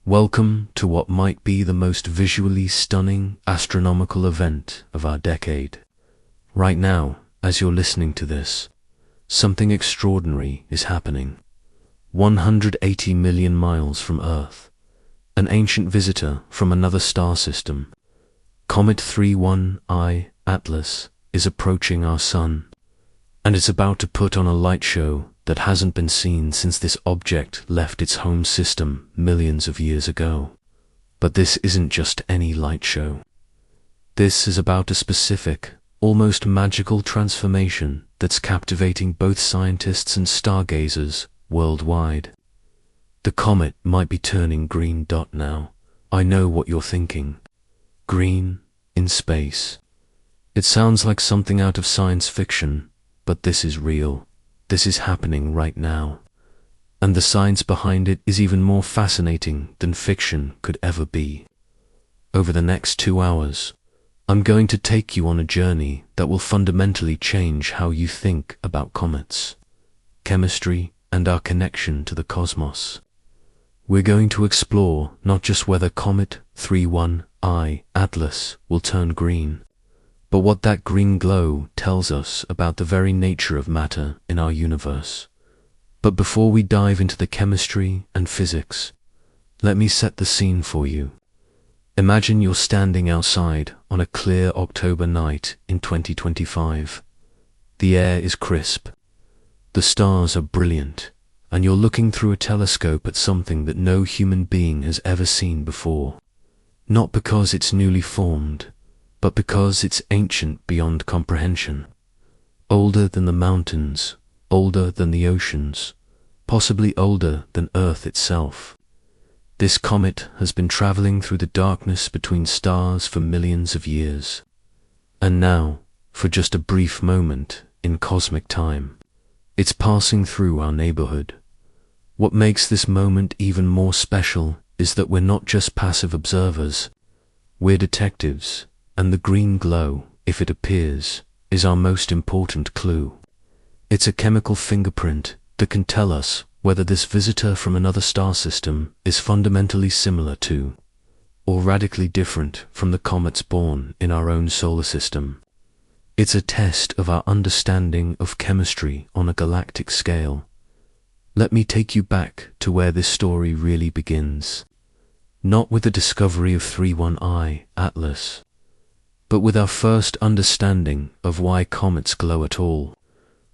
Welcome to what might be the most visually stunning astronomical event of our decade. Right now, as you're listening to this, something extraordinary is happening. 180 million miles from Earth, an ancient visitor from another star system, Comet 31I Atlas, is approaching our Sun, and it's about to put on a light show that hasn't been seen since this object left its home system millions of years ago. But this isn't just any light show. This is about a specific, almost magical transformation that's captivating both scientists and stargazers worldwide. The comet might be turning green dot now. I know what you're thinking. Green in space. It sounds like something out of science fiction, but this is real. This is happening right now. And the science behind it is even more fascinating than fiction could ever be. Over the next 2 hours, I'm going to take you on a journey that will fundamentally change how you think about comets, chemistry, and our connection to the cosmos. We're going to explore not just whether Comet 31I Atlas will turn green, but what that green glow tells us about the very nature of matter in our universe. But before we dive into the chemistry and physics, let me set the scene for you. Imagine you're standing outside on a clear October night in 2025. The air is crisp. The stars are brilliant, and you're looking through a telescope at something that no human being has ever seen before. Not because it's newly formed, but because it's ancient beyond comprehension. Older than the mountains, older than the oceans, possibly older than Earth itself. This comet has been traveling through the darkness between stars for millions of years. And now, for just a brief moment in cosmic time, it's passing through our neighborhood. What makes this moment even more special is that we're not just passive observers. We're detectives, and the green glow, if it appears, is our most important clue. It's a chemical fingerprint that can tell us whether this visitor from another star system is fundamentally similar to, or radically different from the comets born in our own solar system. It's a test of our understanding of chemistry on a galactic scale. Let me take you back to where this story really begins. Not with the discovery of 31I Atlas, but with our first understanding of why comets glow at all.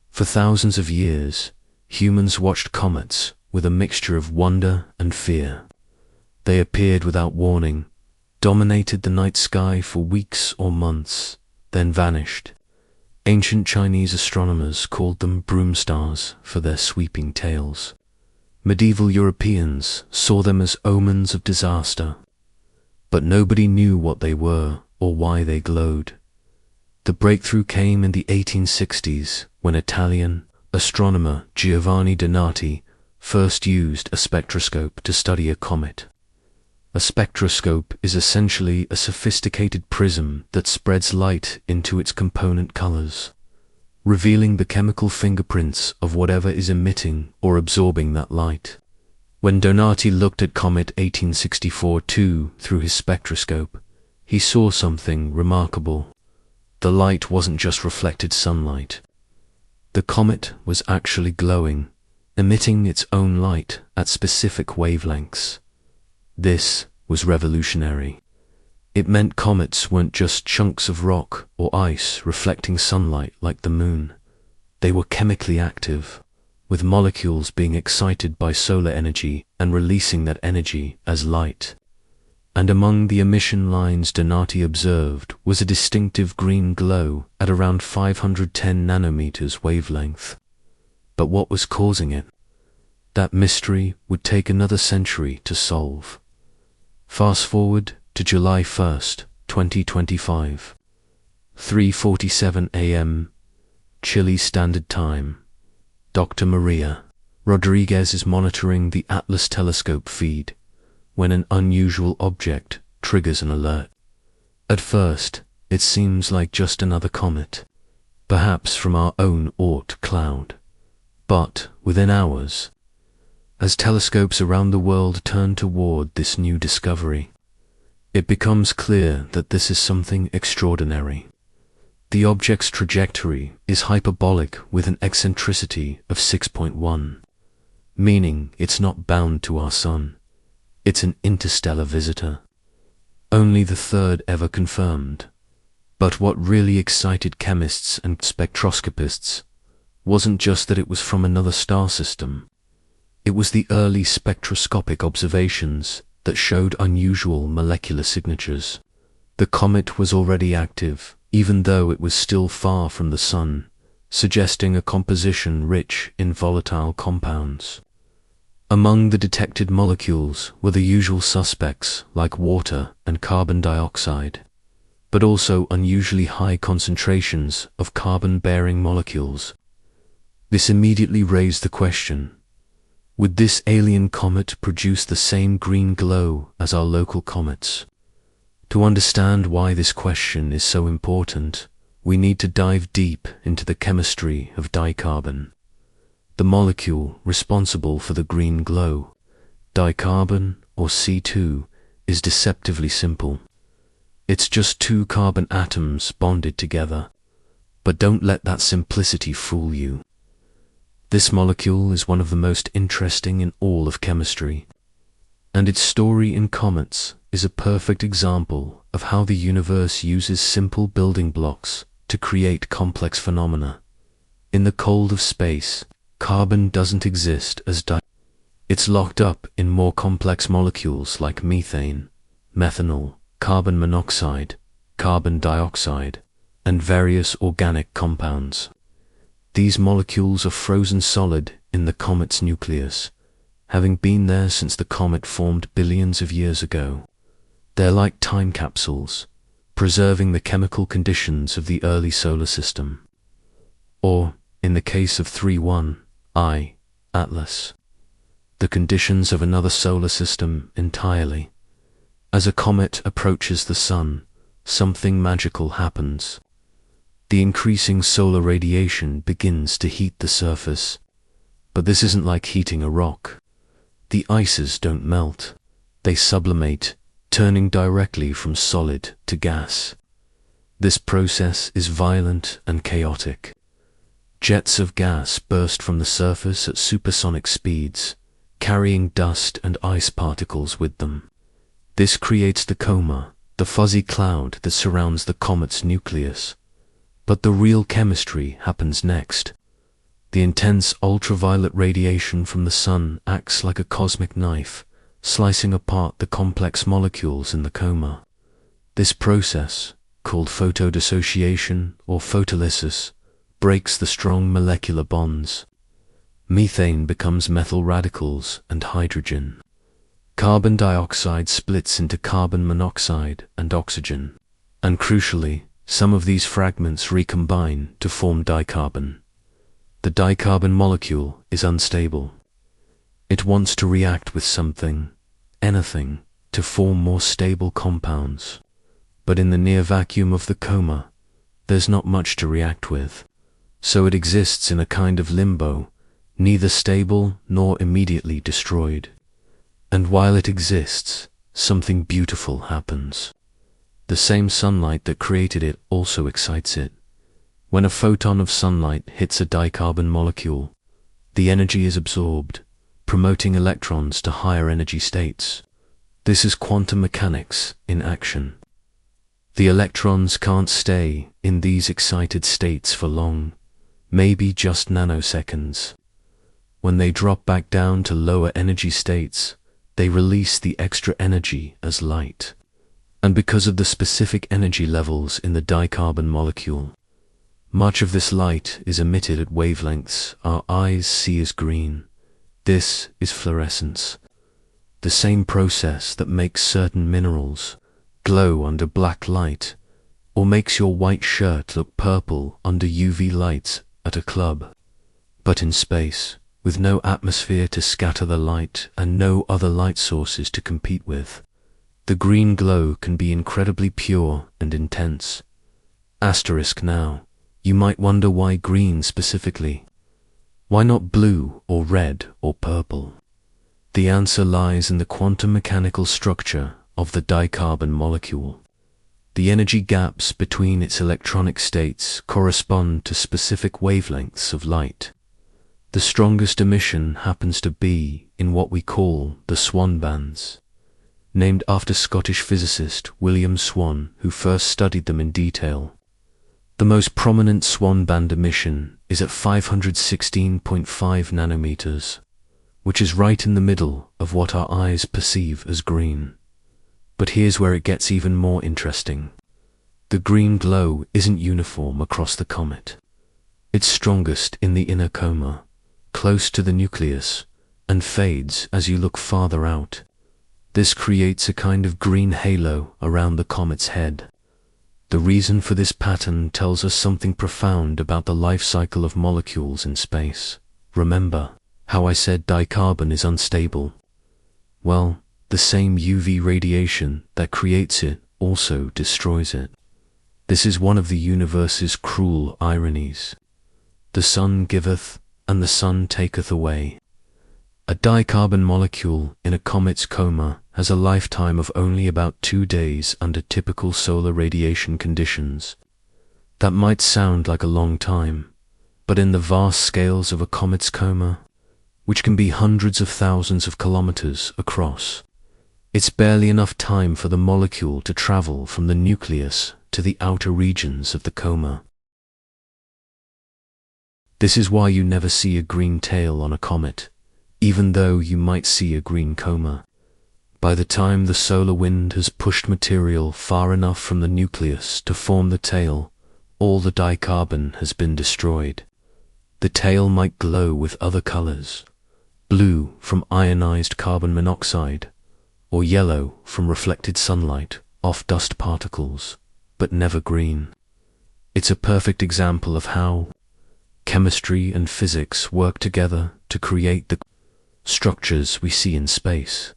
For thousands of years, humans watched comets with a mixture of wonder and fear. They appeared without warning, dominated the night sky for weeks or months, then vanished. Ancient Chinese astronomers called them broom stars for their sweeping tails. Medieval Europeans saw them as omens of disaster, but nobody knew what they were or why they glowed. The breakthrough came in the 1860s when Italian astronomer Giovanni Donati first used a spectroscope to study a comet. A spectroscope is essentially a sophisticated prism that spreads light into its component colors, revealing the chemical fingerprints of whatever is emitting or absorbing that light. When Donati looked at Comet 1864-2 through his spectroscope, he saw something remarkable. The light wasn't just reflected sunlight. The comet was actually glowing, emitting its own light at specific wavelengths. This was revolutionary. It meant comets weren't just chunks of rock or ice reflecting sunlight like the moon. They were chemically active, with molecules being excited by solar energy and releasing that energy as light. And among the emission lines Donati observed was a distinctive green glow at around 510 nanometers wavelength. But what was causing it? That mystery would take another century to solve. Fast forward to July 1st, 2025. 3:47 a.m. Chile Standard Time. Dr. Maria Rodriguez is monitoring the Atlas telescope feed when an unusual object triggers an alert. At first, it seems like just another comet, perhaps from our own Oort cloud. But within hours, As telescopes around the world turn toward this new discovery, it becomes clear that this is something extraordinary. The object's trajectory is hyperbolic with an eccentricity of 6.1, meaning it's not bound to our sun. It's an interstellar visitor, only the third ever confirmed. But what really excited chemists and spectroscopists wasn't just that it was from another star system. It was the early spectroscopic observations that showed unusual molecular signatures. The comet was already active, even though it was still far from the sun, suggesting a composition rich in volatile compounds. Among the detected molecules were the usual suspects like water and carbon dioxide, but also unusually high concentrations of carbon-bearing molecules. This immediately raised the question, would this alien comet produce the same green glow as our local comets? To understand why this question is so important, we need to dive deep into the chemistry of dicarbon, the molecule responsible for the green glow. Dicarbon, or C2, is deceptively simple. It's just two carbon atoms bonded together. But don't let that simplicity fool you. This molecule is one of the most interesting in all of chemistry, and its story in comets is a perfect example of how the universe uses simple building blocks to create complex phenomena. In the cold of space, carbon doesn't exist as it's locked up in more complex molecules like methane, methanol, carbon monoxide, carbon dioxide, and various organic compounds. These molecules are frozen solid in the comet's nucleus, having been there since the comet formed billions of years ago. They're like time capsules, preserving the chemical conditions of the early solar system. Or, in the case of 31I, Atlas, the conditions of another solar system entirely. As a comet approaches the sun, something magical happens. The increasing solar radiation begins to heat the surface, but this isn't like heating a rock. The ices don't melt, they sublimate, turning directly from solid to gas. This process is violent and chaotic. Jets of gas burst from the surface at supersonic speeds, carrying dust and ice particles with them. This creates the coma, the fuzzy cloud that surrounds the comet's nucleus. But the real chemistry happens next. The intense ultraviolet radiation from the sun acts like a cosmic knife, slicing apart the complex molecules in the coma. This process, called photodissociation or photolysis, breaks the strong molecular bonds. Methane becomes methyl radicals and hydrogen. Carbon dioxide splits into carbon monoxide and oxygen. And crucially, some of these fragments recombine to form dicarbon. The dicarbon molecule is unstable. It wants to react with something, anything, to form more stable compounds. But in the near vacuum of the coma, there's not much to react with. So it exists in a kind of limbo, neither stable nor immediately destroyed. And while it exists, something beautiful happens. The same sunlight that created it also excites it. When a photon of sunlight hits a dicarbon molecule, the energy is absorbed, promoting electrons to higher energy states. This is quantum mechanics in action. The electrons can't stay in these excited states for long, maybe just nanoseconds. When they drop back down to lower energy states, they release the extra energy as light. And because of the specific energy levels in the dicarbon molecule, much of this light is emitted at wavelengths our eyes see as green. This is fluorescence, the same process that makes certain minerals glow under black light, or makes your white shirt look purple under UV lights at a club. But in space, with no atmosphere to scatter the light and no other light sources to compete with, the green glow can be incredibly pure and intense. Asterisk now, you might wonder why green specifically. Why not blue or red or purple? The answer lies in the quantum mechanical structure of the dicarbon molecule. The energy gaps between its electronic states correspond to specific wavelengths of light. The strongest emission happens to be in what we call the Swan bands, named after Scottish physicist William Swan, who first studied them in detail. The most prominent Swan band emission is at 516.5 nanometers, which is right in the middle of what our eyes perceive as green. But here's where it gets even more interesting. The green glow isn't uniform across the comet. It's strongest in the inner coma, close to the nucleus, and fades as you look farther out. This creates a kind of green halo around the comet's head. The reason for this pattern tells us something profound about the life cycle of molecules in space. Remember how I said dicarbon is unstable? Well, the same UV radiation that creates it also destroys it. This is one of the universe's cruel ironies. The sun giveth, and the sun taketh away. A dicarbon molecule in a comet's coma has a lifetime of only about 2 days under typical solar radiation conditions. That might sound like a long time, but in the vast scales of a comet's coma, which can be hundreds of thousands of kilometers across, it's barely enough time for the molecule to travel from the nucleus to the outer regions of the coma. This is why you never see a green tail on a comet, even though you might see a green coma. By the time the solar wind has pushed material far enough from the nucleus to form the tail, all the dicarbon has been destroyed. The tail might glow with other colors: blue from ionized carbon monoxide, or yellow from reflected sunlight off dust particles, but never green. It's a perfect example of how chemistry and physics work together to create the structures we see in space.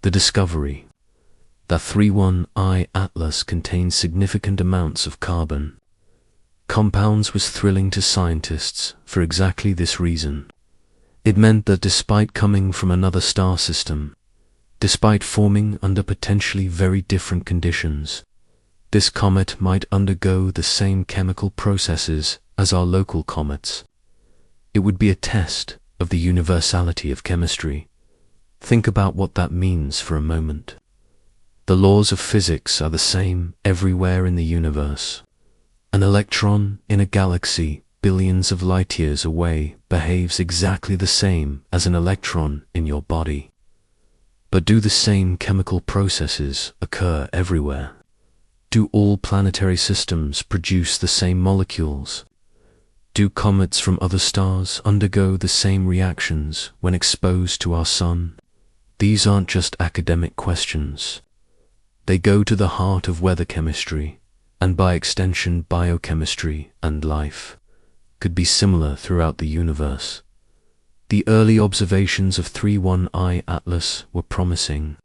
The discovery that 31I Atlas contains significant amounts of carbon compounds was thrilling to scientists for exactly this reason. It meant that despite coming from another star system, despite forming under potentially very different conditions, this comet might undergo the same chemical processes as our local comets. It would be a test of the universality of chemistry. Think about what that means for a moment. The laws of physics are the same everywhere in the universe. An electron in a galaxy billions of light years away behaves exactly the same as an electron in your body. But do the same chemical processes occur everywhere? Do all planetary systems produce the same molecules? Do comets from other stars undergo the same reactions when exposed to our sun? These aren't just academic questions. They go to the heart of weather chemistry, and by extension biochemistry, and life could be similar throughout the universe. The early observations of 31I Atlas were promising.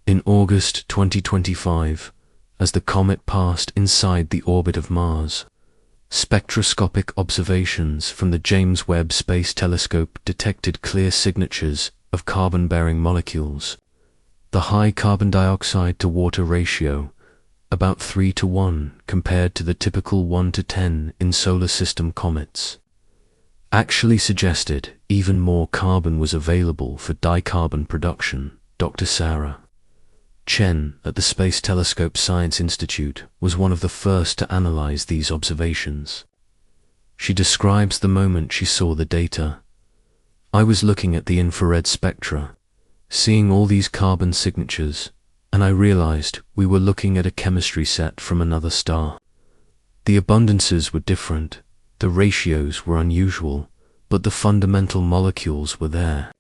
In August 2025, as the comet passed inside the orbit of Mars, spectroscopic observations from the James Webb Space Telescope detected clear signatures of carbon-bearing molecules. The high carbon dioxide to water ratio, about 3:1 compared to the typical 1:10 in solar system comets, actually suggested even more carbon was available for dicarbon production. Dr. Sarah Chen at the Space Telescope Science Institute was one of the first to analyze these observations. She describes the moment she saw the data. "I was looking at the infrared spectra, seeing all these carbon signatures, and I realized we were looking at a chemistry set from another star. The abundances were different, the ratios were unusual, but the fundamental molecules were there.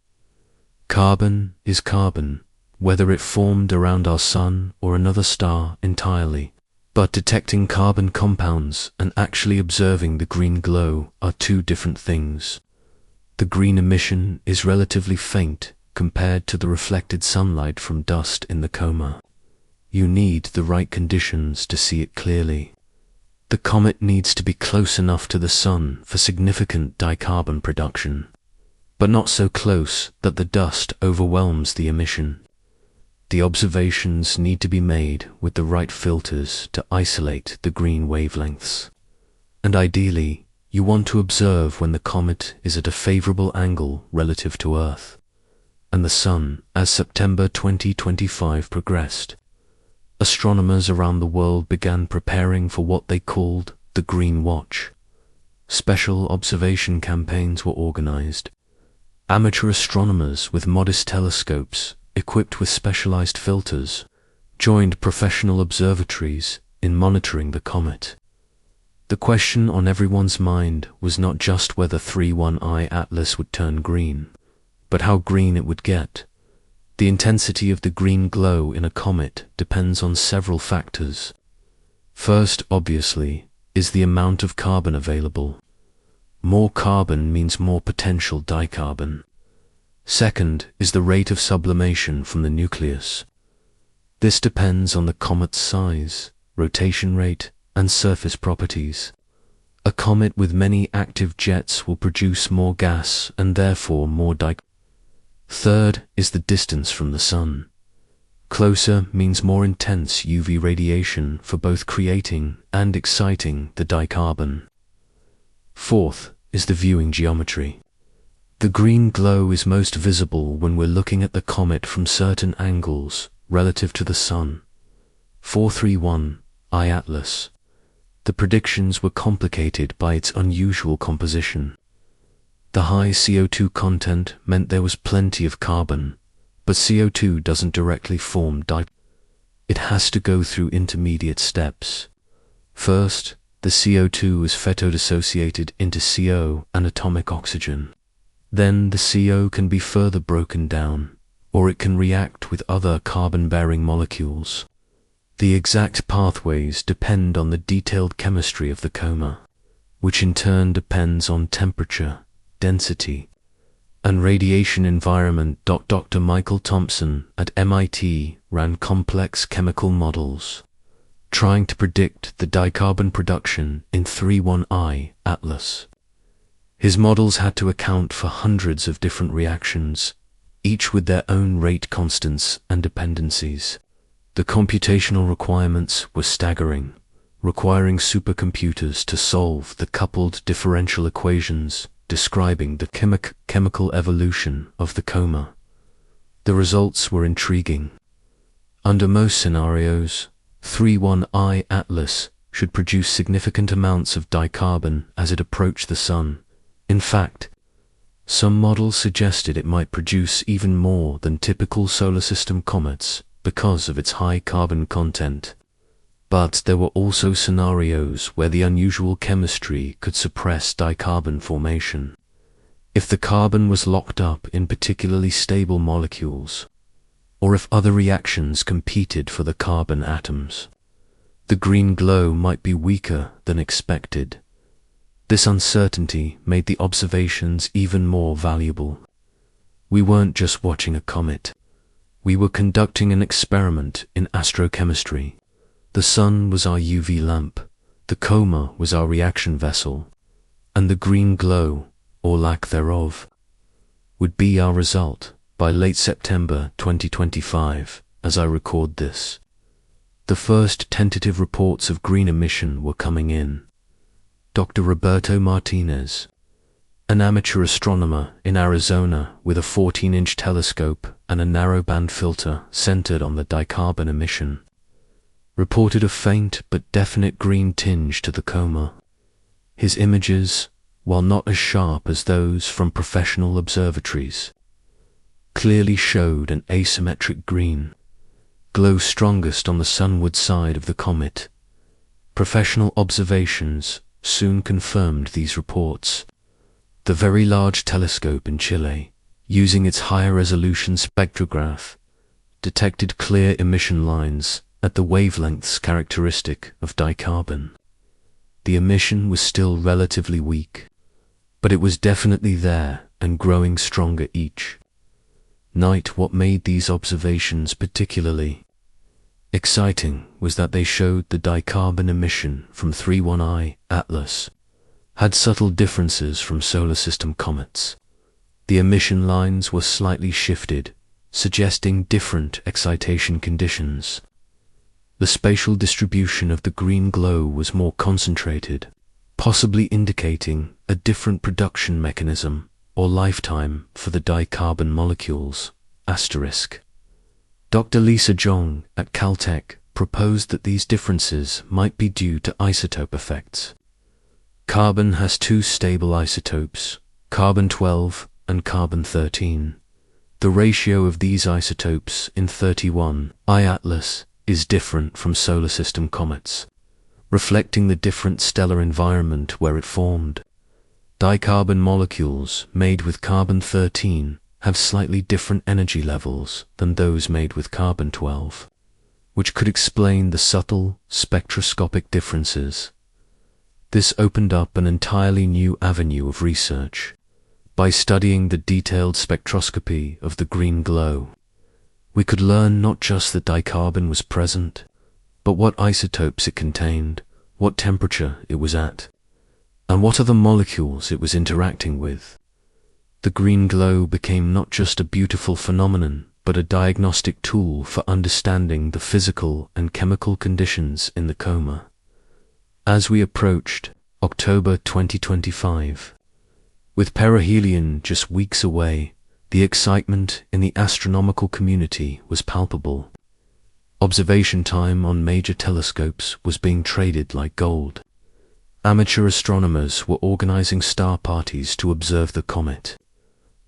Carbon is carbon, whether it formed around our sun or another star entirely. But detecting carbon compounds and actually observing the green glow are two different things. The green emission is relatively faint compared to the reflected sunlight from dust in the coma. You need the right conditions to see it clearly. The comet needs to be close enough to the sun for significant dicarbon production. but not so close that the dust overwhelms the emission. The observations need to be made with the right filters to isolate the green wavelengths. And ideally, you want to observe when the comet is at a favorable angle relative to Earth and the Sun. As September 2025 progressed, astronomers around the world began preparing for what they called the Green Watch. Special observation campaigns were organized. Amateur astronomers with modest telescopes, equipped with specialized filters, joined professional observatories in monitoring the comet. The question on everyone's mind was not just whether 31I Atlas would turn green, but how green it would get. The intensity of the green glow in a comet depends on several factors. First, obviously, is the amount of carbon available. More carbon means more potential dicarbon. Second is the rate of sublimation from the nucleus. This depends on the comet's size, rotation rate, and surface properties. A comet with many active jets will produce more gas and therefore more dicarbon. Third is the distance from the Sun. Closer means more intense UV radiation for both creating and exciting the dicarbon. Fourth is the viewing geometry. The green glow is most visible when we're looking at the comet from certain angles relative to the Sun. 431I Atlas. The predictions were complicated by its unusual composition. The high CO2 content meant there was plenty of carbon, but CO2 doesn't directly form dicarbon. It has to go through intermediate steps. First, the CO2 is photodissociated into CO and atomic oxygen. Then the CO can be further broken down, or it can react with other carbon-bearing molecules. The exact pathways depend on the detailed chemistry of the coma, which in turn depends on temperature, density, and radiation environment. Dr. Michael Thompson at MIT ran complex chemical models, trying to predict the dicarbon production in 31I Atlas. His models had to account for hundreds of different reactions, each with their own rate constants and dependencies. The computational requirements were staggering, requiring supercomputers to solve the coupled differential equations describing the chemical evolution of the coma. The results were intriguing. Under most scenarios, 31I Atlas should produce significant amounts of dicarbon as it approached the Sun. In fact, some models suggested it might produce even more than typical solar system comets because of its high carbon content. But there were also scenarios where the unusual chemistry could suppress dicarbon formation. If the carbon was locked up in particularly stable molecules, or if other reactions competed for the carbon atoms, the green glow might be weaker than expected. This uncertainty made the observations even more valuable. We weren't just watching a comet. We were conducting an experiment in astrochemistry. The Sun was our UV lamp, the coma was our reaction vessel, and the green glow, or lack thereof, would be our result by late September 2025, as I record this. The first tentative reports of green emission were coming in. Dr. Roberto Martinez, an amateur astronomer in Arizona with a 14-inch telescope and a narrowband filter centered on the dicarbon emission, reported a faint but definite green tinge to the coma. His images, while not as sharp as those from professional observatories, clearly showed an asymmetric green, glow strongest on the sunward side of the comet. Professional observations soon confirmed these reports. The Very Large Telescope in Chile, using its higher resolution spectrograph, detected clear emission lines at the wavelengths characteristic of dicarbon. The emission was still relatively weak, but it was definitely there and growing stronger each night. What made these observations particularly exciting was that they showed the dicarbon emission from 31I Atlas had subtle differences from solar system comets. The emission lines were slightly shifted, suggesting different excitation conditions. The spatial distribution of the green glow was more concentrated, possibly indicating a different production mechanism or lifetime for the dicarbon molecules. Dr. Lisa Zhong at Caltech proposed that these differences might be due to isotope effects. Carbon has two stable isotopes, carbon-12 and carbon-13. The ratio of these isotopes in 31I Atlas is different from solar system comets, reflecting the different stellar environment where it formed. Dicarbon molecules made with carbon-13 have slightly different energy levels than those made with carbon-12, which could explain the subtle spectroscopic differences. This opened up an entirely new avenue of research. By studying the detailed spectroscopy of the green glow, we could learn not just that dicarbon was present, but what isotopes it contained, what temperature it was at, and what other molecules it was interacting with. The green glow became not just a beautiful phenomenon, but a diagnostic tool for understanding the physical and chemical conditions in the coma. As we approached October 2025, with perihelion just weeks away, the excitement in the astronomical community was palpable. Observation time on major telescopes was being traded like gold. Amateur astronomers were organizing star parties to observe the comet.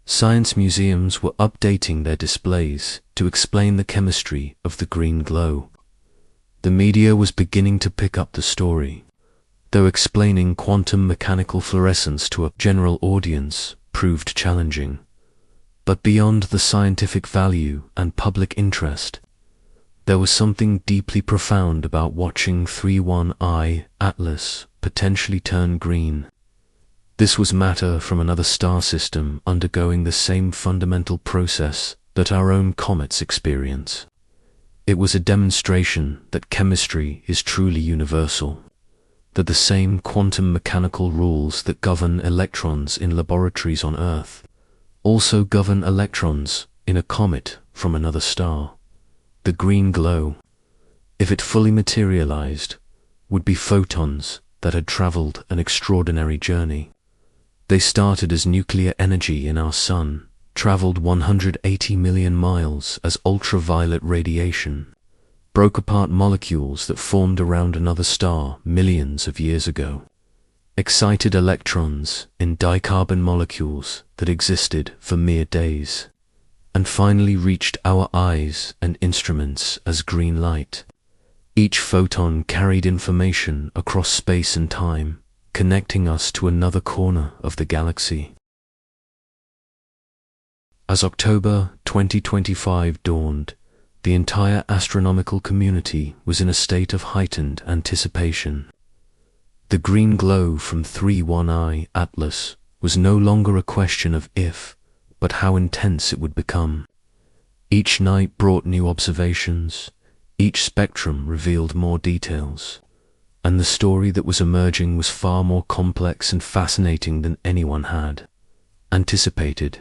Science museums were updating their displays to explain the chemistry of the green glow. The media was beginning to pick up the story, though explaining quantum mechanical fluorescence to a general audience proved challenging. But beyond the scientific value and public interest, there was something deeply profound about watching 31I Atlas potentially turn green. This was matter from another star system undergoing the same fundamental process that our own comets experience. It was a demonstration that chemistry is truly universal, that the same quantum mechanical rules that govern electrons in laboratories on Earth also govern electrons in a comet from another star. The green glow, if it fully materialized, would be photons that had traveled an extraordinary journey. They started as nuclear energy in our sun, traveled 180 million miles as ultraviolet radiation, broke apart molecules that formed around another star millions of years ago, excited electrons in dicarbon molecules that existed for mere days, and finally reached our eyes and instruments as green light. Each photon carried information across space and time, connecting us to another corner of the galaxy. As October 2025 dawned, the entire astronomical community was in a state of heightened anticipation. The green glow from 31I Atlas was no longer a question of if, but how intense it would become. Each night brought new observations, each spectrum revealed more details, and the story that was emerging was far more complex and fascinating than anyone had anticipated.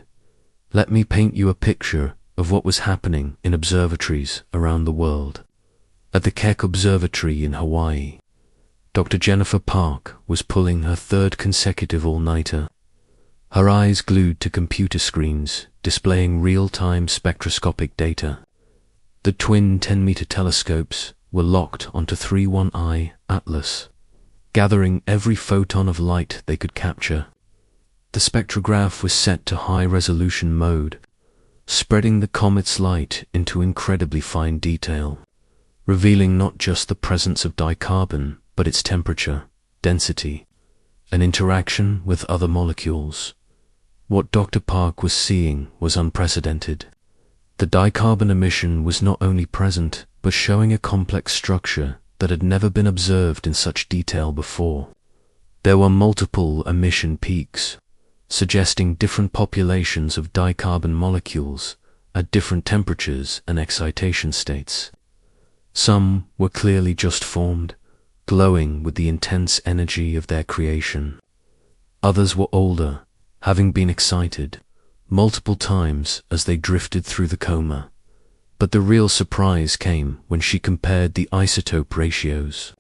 Let me paint you a picture of what was happening in observatories around the world. At the Keck Observatory in Hawaii, Dr. Jennifer Park was pulling her third consecutive all-nighter, her eyes glued to computer screens displaying real-time spectroscopic data. The twin 10-meter telescopes were locked onto 31I Atlas, gathering every photon of light they could capture. The spectrograph was set to high-resolution mode, spreading the comet's light into incredibly fine detail, revealing not just the presence of dicarbon, but its temperature, density, and interaction with other molecules. What Dr. Park was seeing was unprecedented. The dicarbon emission was not only present, but showing a complex structure that had never been observed in such detail before. There were multiple emission peaks, suggesting different populations of dicarbon molecules at different temperatures and excitation states. Some were clearly just formed, glowing with the intense energy of their creation. Others were older, having been excited, multiple times as they drifted through the coma. But the real surprise came when she compared the isotope ratios.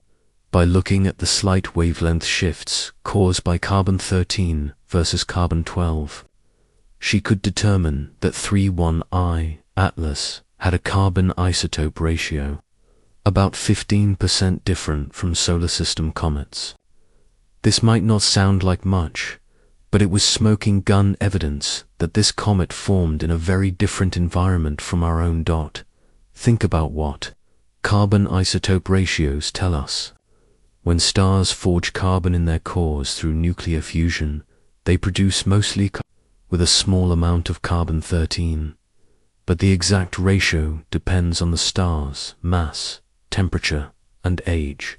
By looking at the slight wavelength shifts caused by carbon-13 versus carbon-12, she could determine that 31I Atlas had a carbon isotope ratio about 15% different from solar system comets. This might not sound like much, but it was smoking gun evidence that this comet formed in a very different environment from our own dot. Think about what carbon isotope ratios tell us. When stars forge carbon in their cores through nuclear fusion, they produce mostly with a small amount of carbon-13. But the exact ratio depends on the star's mass, temperature, and age.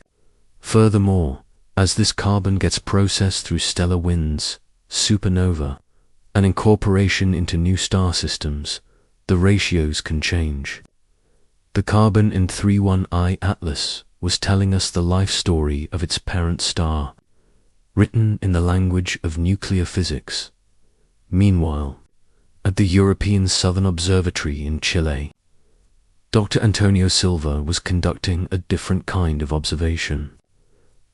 Furthermore, as this carbon gets processed through stellar winds, supernova, and incorporation into new star systems, the ratios can change. The carbon in 31I Atlas was telling us the life story of its parent star, written in the language of nuclear physics. Meanwhile, at the European Southern Observatory in Chile, Dr. Antonio Silva was conducting a different kind of observation.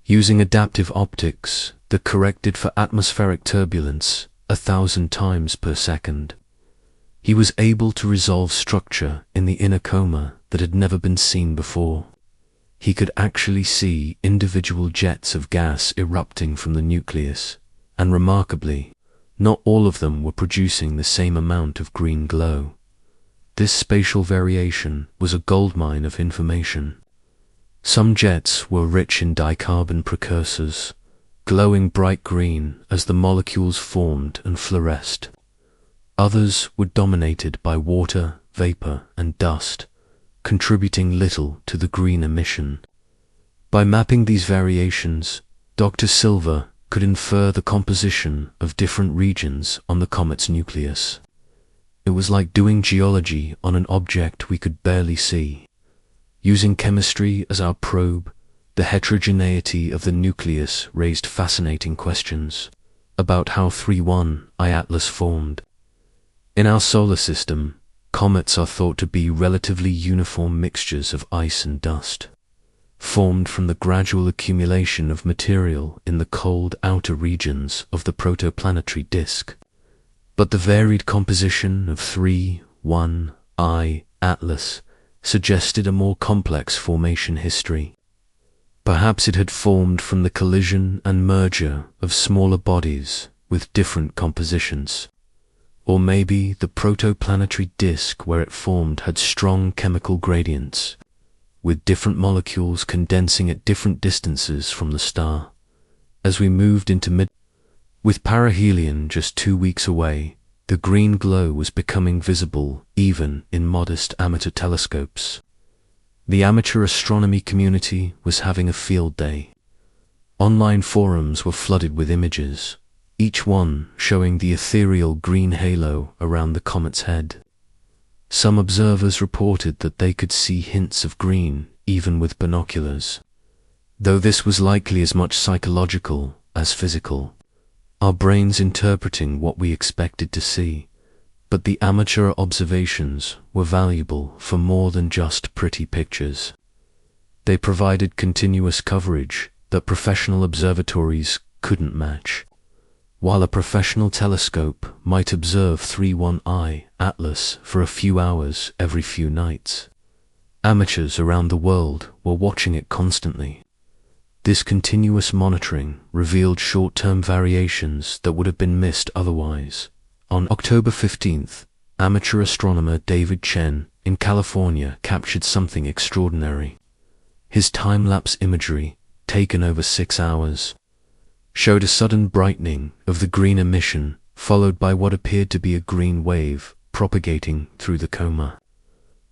Using adaptive optics that corrected for atmospheric turbulence 1,000 times per second, he was able to resolve structure in the inner coma that had never been seen before. He could actually see individual jets of gas erupting from the nucleus, and remarkably, not all of them were producing the same amount of green glow. This spatial variation was a goldmine of information. Some jets were rich in dicarbon precursors, glowing bright green as the molecules formed and fluoresced. Others were dominated by water, vapor, and dust, contributing little to the green emission. By mapping these variations, Dr. Silva could infer the composition of different regions on the comet's nucleus. It was like doing geology on an object we could barely see. Using chemistry as our probe, the heterogeneity of the nucleus raised fascinating questions about how 31I Atlas formed. In our solar system, comets are thought to be relatively uniform mixtures of ice and dust, formed from the gradual accumulation of material in the cold outer regions of the protoplanetary disk. But the varied composition of 31I Atlas suggested a more complex formation history. Perhaps it had formed from the collision and merger of smaller bodies with different compositions. Or maybe the protoplanetary disk where it formed had strong chemical gradients, with different molecules condensing at different distances from the star. As we moved into with perihelion just 2 weeks away, the green glow was becoming visible even in modest amateur telescopes. The amateur astronomy community was having a field day. Online forums were flooded with images, each one showing the ethereal green halo around the comet's head. Some observers reported that they could see hints of green even with binoculars, though this was likely as much psychological as physical, our brains interpreting what we expected to see. But the amateur observations were valuable for more than just pretty pictures. They provided continuous coverage that professional observatories couldn't match. While a professional telescope might observe 31I Atlas for a few hours every few nights, amateurs around the world were watching it constantly. This continuous monitoring revealed short-term variations that would have been missed otherwise. On October 15th, amateur astronomer David Chen in California captured something extraordinary. His time-lapse imagery, taken over 6 hours, showed a sudden brightening of the green emission, followed by what appeared to be a green wave propagating through the coma.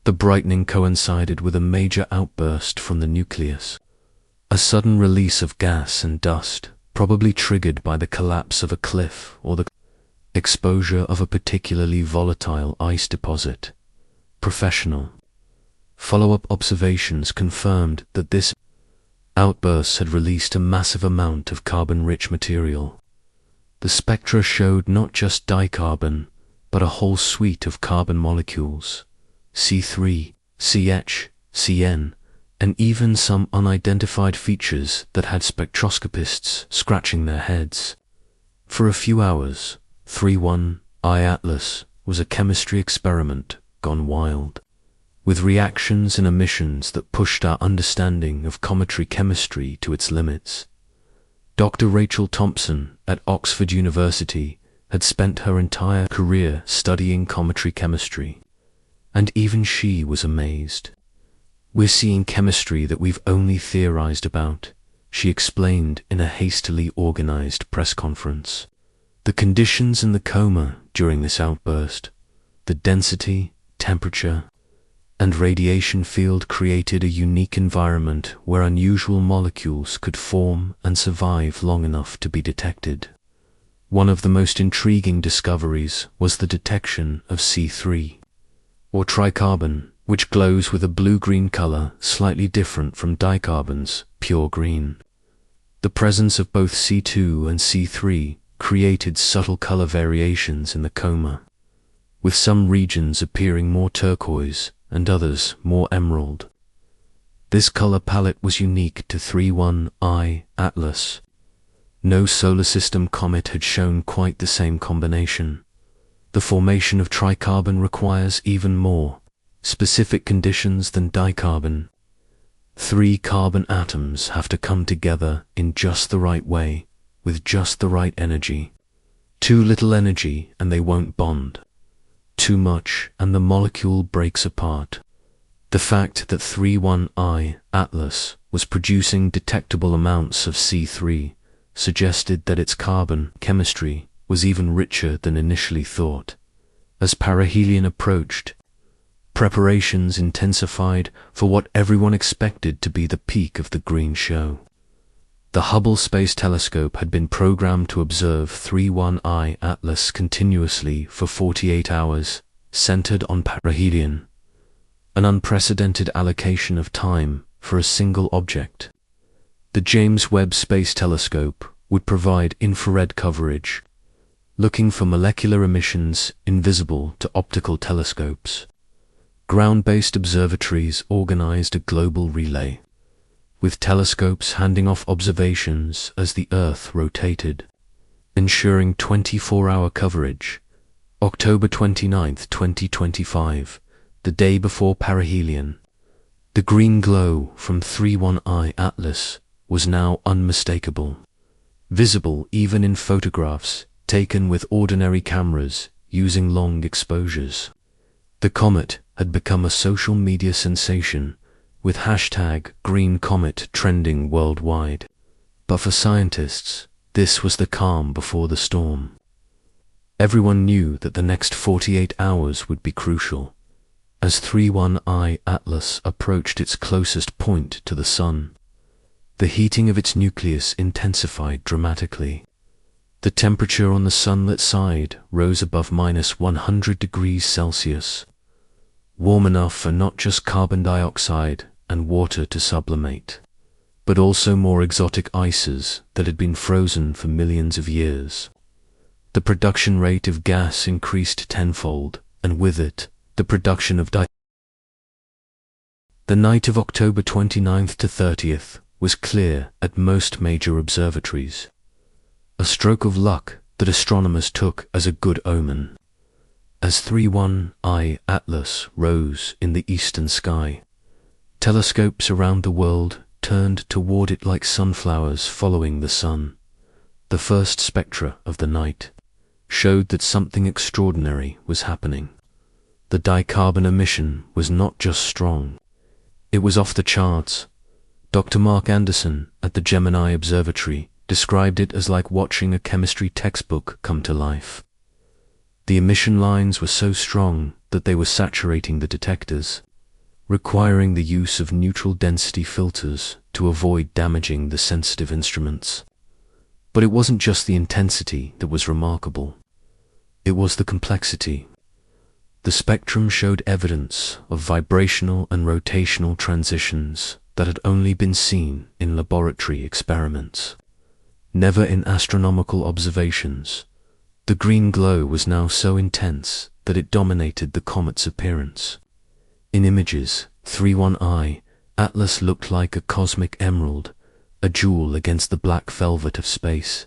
The brightening coincided with a major outburst from the nucleus, a sudden release of gas and dust, probably triggered by the collapse of a cliff or the exposure of a particularly volatile ice deposit. Professional follow-up observations confirmed that this outburst had released a massive amount of carbon-rich material. The spectra showed not just dicarbon, but a whole suite of carbon molecules, C3, CH, CN, and even some unidentified features that had spectroscopists scratching their heads. For a few hours, 31I Atlas was a chemistry experiment gone wild, with reactions and emissions that pushed our understanding of cometary chemistry to its limits. Dr. Rachel Thompson at Oxford University had spent her entire career studying cometary chemistry, and even she was amazed. "We're seeing chemistry that we've only theorized about," she explained in a hastily organized press conference. The conditions in the coma during this outburst, the density, temperature, and radiation field created a unique environment where unusual molecules could form and survive long enough to be detected. One of the most intriguing discoveries was the detection of C3, or tricarbon, which glows with a blue-green color slightly different from dicarbon's pure green. The presence of both C2 and C3 created subtle color variations in the coma, with some regions appearing more turquoise and others more emerald. This color palette was unique to 31I Atlas. No solar system comet had shown quite the same combination. The formation of tricarbon requires even more specific conditions than dicarbon. 3 carbon atoms have to come together in just the right way, with just the right energy. Too little energy and they won't bond. Too much and the molecule breaks apart. The fact that 31I Atlas was producing detectable amounts of C3 suggested that its carbon chemistry was even richer than initially thought. As perihelion approached, preparations intensified for what everyone expected to be the peak of the green show. The Hubble Space Telescope had been programmed to observe 31I Atlas continuously for 48 hours, centered on perihelion, an unprecedented allocation of time for a single object. The James Webb Space Telescope would provide infrared coverage, looking for molecular emissions invisible to optical telescopes. Ground-based observatories organized a global relay, with telescopes handing off observations as the Earth rotated, ensuring 24-hour coverage. October 29, 2025, the day before perihelion. The green glow from 31I Atlas was now unmistakable, visible even in photographs taken with ordinary cameras using long exposures. The comet had become a social media sensation, with hashtag Green Comet trending worldwide. But for scientists, this was the calm before the storm. Everyone knew that the next 48 hours would be crucial, as 31I Atlas approached its closest point to the Sun. The heating of its nucleus intensified dramatically. The temperature on the sunlit side rose above -100 degrees Celsius, warm enough for not just carbon dioxide and water to sublimate, but also more exotic ices that had been frozen for millions of years. The production rate of gas increased tenfold, and with it, the production of The night of October 29th to 30th was clear at most major observatories, a stroke of luck that astronomers took as a good omen. As 31I Atlas rose in the eastern sky, telescopes around the world turned toward it like sunflowers following the sun. The first spectra of the night showed that something extraordinary was happening. The dicarbon emission was not just strong, it was off the charts. Dr. Mark Anderson at the Gemini Observatory described it as like watching a chemistry textbook come to life. The emission lines were so strong that they were saturating the detectors, requiring the use of neutral density filters to avoid damaging the sensitive instruments. But it wasn't just the intensity that was remarkable. It was the complexity. The spectrum showed evidence of vibrational and rotational transitions that had only been seen in laboratory experiments, never in astronomical observations. The green glow was now so intense that it dominated the comet's appearance. In images, 31I, Atlas looked like a cosmic emerald, a jewel against the black velvet of space.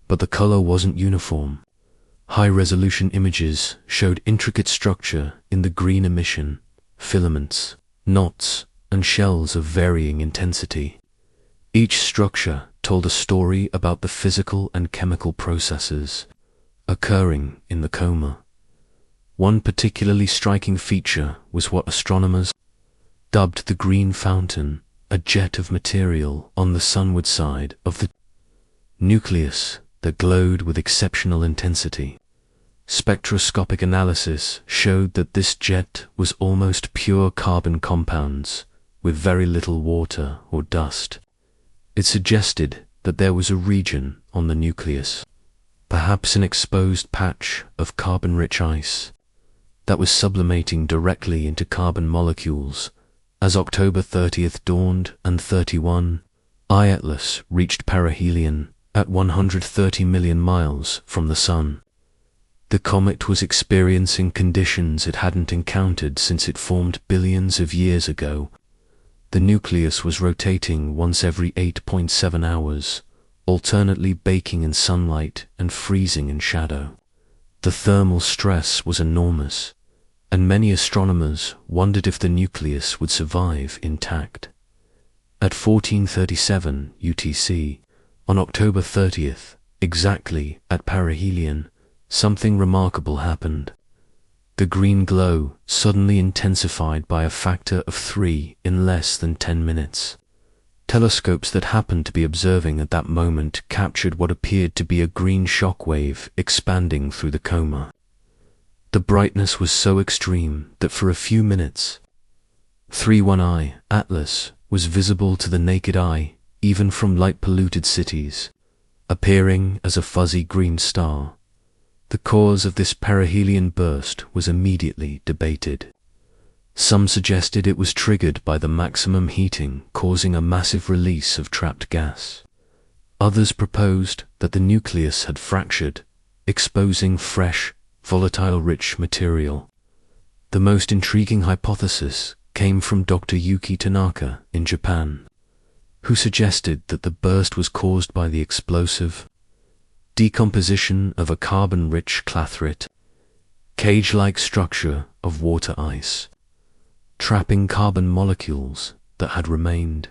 But the color wasn't uniform. High-resolution images showed intricate structure in the green emission, filaments, knots, and shells of varying intensity. Each structure told a story about the physical and chemical processes occurring in the coma. One particularly striking feature was what astronomers dubbed the green fountain, a jet of material on the sunward side of the nucleus that glowed with exceptional intensity. Spectroscopic analysis showed that this jet was almost pure carbon compounds, with very little water or dust. It suggested that there was a region on the nucleus, perhaps an exposed patch of carbon-rich ice, that was sublimating directly into carbon molecules. As October 30th dawned and 31I Atlas reached perihelion at 130 million miles from the Sun, the comet was experiencing conditions it hadn't encountered since it formed billions of years ago. The nucleus was rotating once every 8.7 hours, alternately baking in sunlight and freezing in shadow. The thermal stress was enormous, and many astronomers wondered if the nucleus would survive intact. At 1437 UTC, on October 30th, exactly at perihelion, something remarkable happened. The green glow suddenly intensified by a factor of 3 in less than 10 minutes. Telescopes that happened to be observing at that moment captured what appeared to be a green shockwave expanding through the coma. The brightness was so extreme that for a few minutes, 31I Atlas was visible to the naked eye, even from light-polluted cities, appearing as a fuzzy green star. The cause of this perihelion burst was immediately debated. Some suggested it was triggered by the maximum heating causing a massive release of trapped gas. Others proposed that the nucleus had fractured, exposing fresh, volatile-rich material. The most intriguing hypothesis came from Dr. Yuki Tanaka in Japan, who suggested that the burst was caused by the explosive decomposition of a carbon-rich clathrate, cage-like structure of water ice, trapping carbon molecules that had remained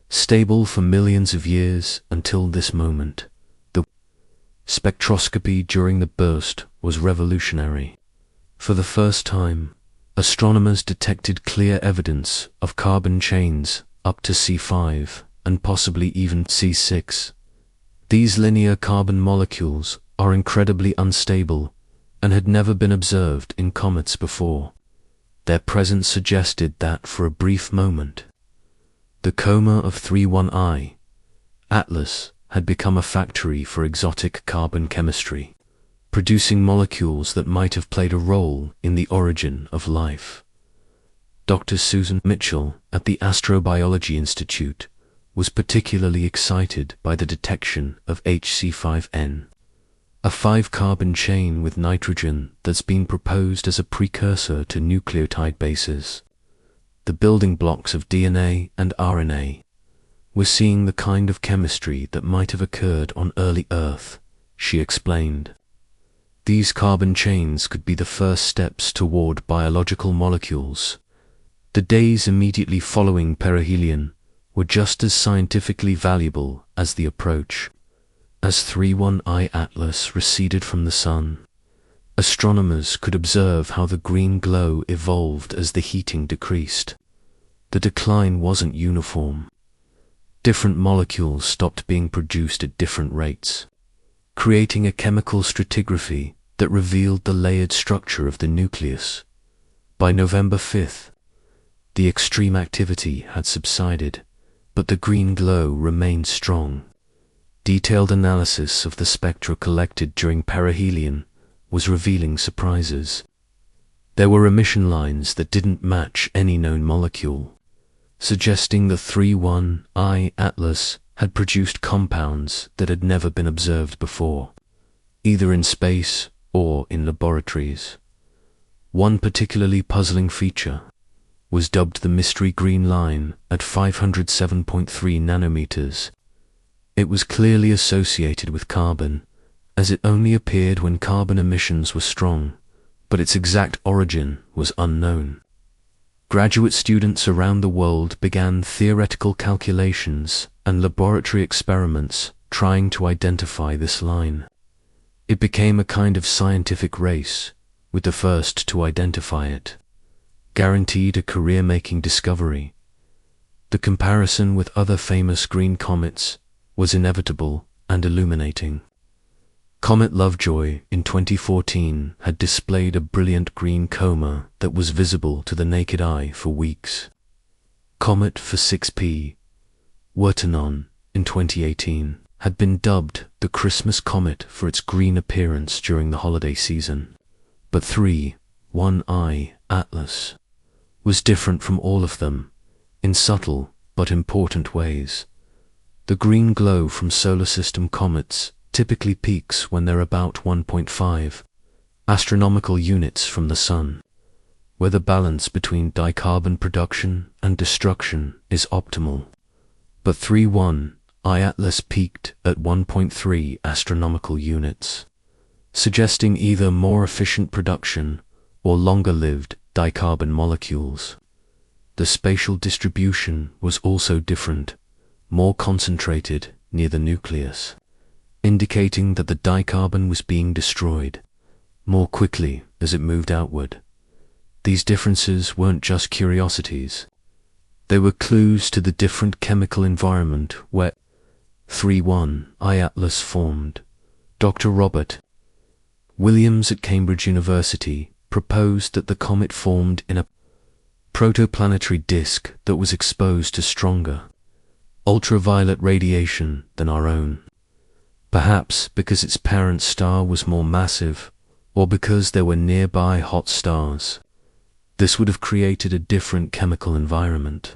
stable for millions of years until this moment. The spectroscopy during the burst was revolutionary. For the first time, astronomers detected clear evidence of carbon chains up to C5 and possibly even C6. These linear carbon molecules are incredibly unstable and had never been observed in comets before. Their presence suggested that for a brief moment, the coma of 31I Atlas had become a factory for exotic carbon chemistry, producing molecules that might have played a role in the origin of life. Dr. Susan Mitchell at the Astrobiology Institute was particularly excited by the detection of HC5N, a 5-carbon chain with nitrogen that's been proposed as a precursor to nucleotide bases, the building blocks of DNA and RNA. We're seeing the kind of chemistry that might have occurred on early Earth, she explained. These carbon chains could be the first steps toward biological molecules. The days immediately following perihelion were just as scientifically valuable as the approach. As 31I Atlas receded from the Sun, astronomers could observe how the green glow evolved as the heating decreased. The decline wasn't uniform. Different molecules stopped being produced at different rates, creating a chemical stratigraphy that revealed the layered structure of the nucleus. By November 5th, the extreme activity had subsided, but the green glow remained strong. Detailed analysis of the spectra collected during perihelion was revealing surprises. There were emission lines that didn't match any known molecule, suggesting the 31I Atlas had produced compounds that had never been observed before. either in space or in laboratories. One particularly puzzling feature was dubbed the mystery green line at 507.3 nanometers. It was clearly associated with carbon, as it only appeared when carbon emissions were strong, but its exact origin was unknown. Graduate students around the world began theoretical calculations and laboratory experiments trying to identify this line. It became a kind of scientific race, with the first to identify it guaranteed a career-making discovery. The comparison with other famous green comets was inevitable and illuminating. Comet Lovejoy in 2014 had displayed a brilliant green coma that was visible to the naked eye for weeks. Comet for 6P, Wirtanen, in 2018, had been dubbed the Christmas comet for its green appearance during the holiday season. But 31I, Atlas, was different from all of them, in subtle but important ways. The green glow from solar system comets typically peaks when they're about 1.5 astronomical units from the Sun, where the balance between dicarbon production and destruction is optimal. But 31I Atlas peaked at 1.3 astronomical units, suggesting either more efficient production or longer-lived dicarbon molecules. The spatial distribution was also different, more concentrated near the nucleus, indicating that the dicarbon was being destroyed more quickly as it moved outward. These differences weren't just curiosities. They were clues to the different chemical environment where 31I Atlas formed. Dr. Robert Williams at Cambridge University proposed that the comet formed in a protoplanetary disk that was exposed to stronger ultraviolet radiation than our own. Perhaps because its parent star was more massive, or because there were nearby hot stars. This would have created a different chemical environment,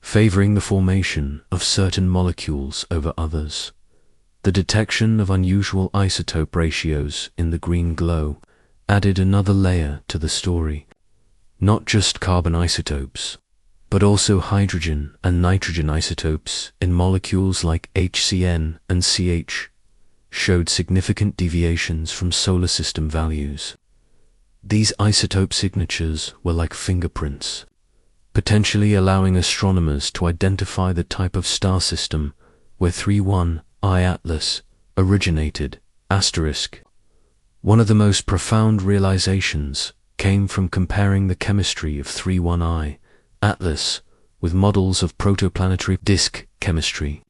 favoring the formation of certain molecules over others. The detection of unusual isotope ratios in the green glow added another layer to the story. Not just carbon isotopes, but also hydrogen and nitrogen isotopes in molecules like HCN and CH showed significant deviations from solar system values. These isotope signatures were like fingerprints, potentially allowing astronomers to identify the type of star system where 31I Atlas originated. One of the most profound realizations came from comparing the chemistry of 31I Atlas with models of protoplanetary disk chemistry.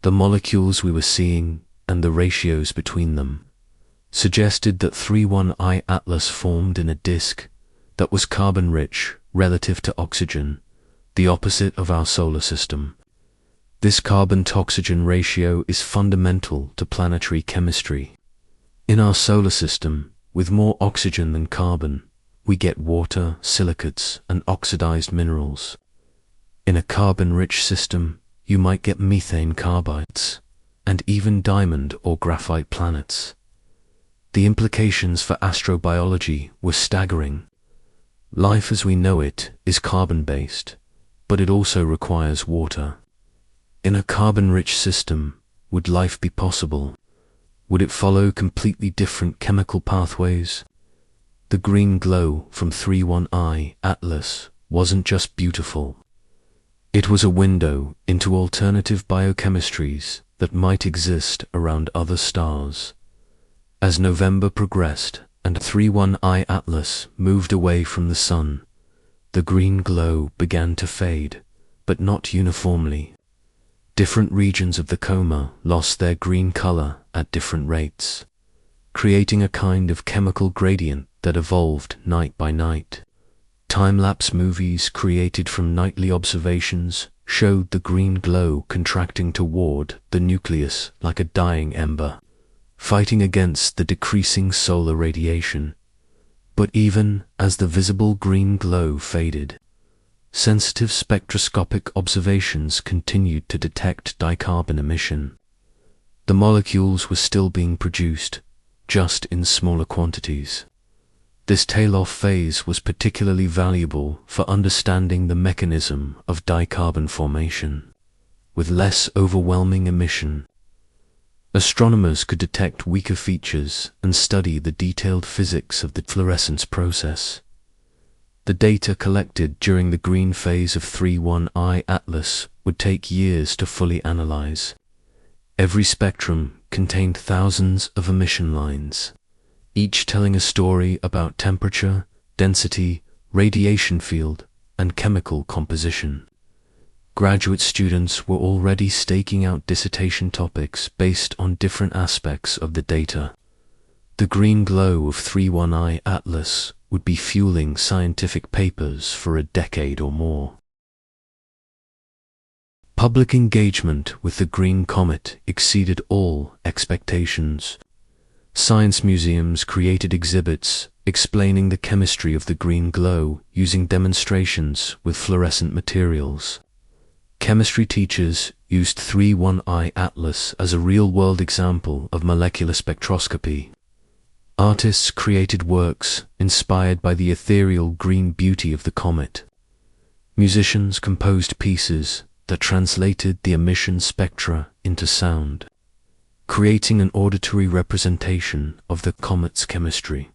The molecules we were seeing and the ratios between them suggested that 31I Atlas formed in a disk that was carbon-rich relative to oxygen, the opposite of our solar system. This carbon-to-oxygen ratio is fundamental to planetary chemistry. In our solar system, with more oxygen than carbon, we get water, silicates, and oxidized minerals. In a carbon-rich system, you might get methane carbides, and even diamond or graphite planets. The implications for astrobiology were staggering. Life as we know it is carbon-based, but it also requires water. In a carbon-rich system, would life be possible? Would it follow completely different chemical pathways? The green glow from 31I Atlas wasn't just beautiful. It was a window into alternative biochemistries that might exist around other stars. As November progressed and 31I Atlas moved away from the Sun, the green glow began to fade, but not uniformly. Different regions of the coma lost their green color at different rates, creating a kind of chemical gradient that evolved night by night. Time-lapse movies created from nightly observations showed the green glow contracting toward the nucleus like a dying ember, fighting against the decreasing solar radiation. But even as the visible green glow faded, sensitive spectroscopic observations continued to detect dicarbon emission. The molecules were still being produced, just in smaller quantities. This tail-off phase was particularly valuable for understanding the mechanism of dicarbon formation. With less overwhelming emission, astronomers could detect weaker features and study the detailed physics of the fluorescence process. The data collected during the green phase of 31I Atlas would take years to fully analyze. Every spectrum contained thousands of emission lines, each telling a story about temperature, density, radiation field, and chemical composition. Graduate students were already staking out dissertation topics based on different aspects of the data. The green glow of 31I Atlas would be fueling scientific papers for a decade or more. Public engagement with the green comet exceeded all expectations. Science museums created exhibits explaining the chemistry of the green glow using demonstrations with fluorescent materials. Chemistry teachers used 31I Atlas as a real-world example of molecular spectroscopy. Artists created works inspired by the ethereal green beauty of the comet. Musicians composed pieces that translated the emission spectra into sound, creating an auditory representation of the comet's chemistry.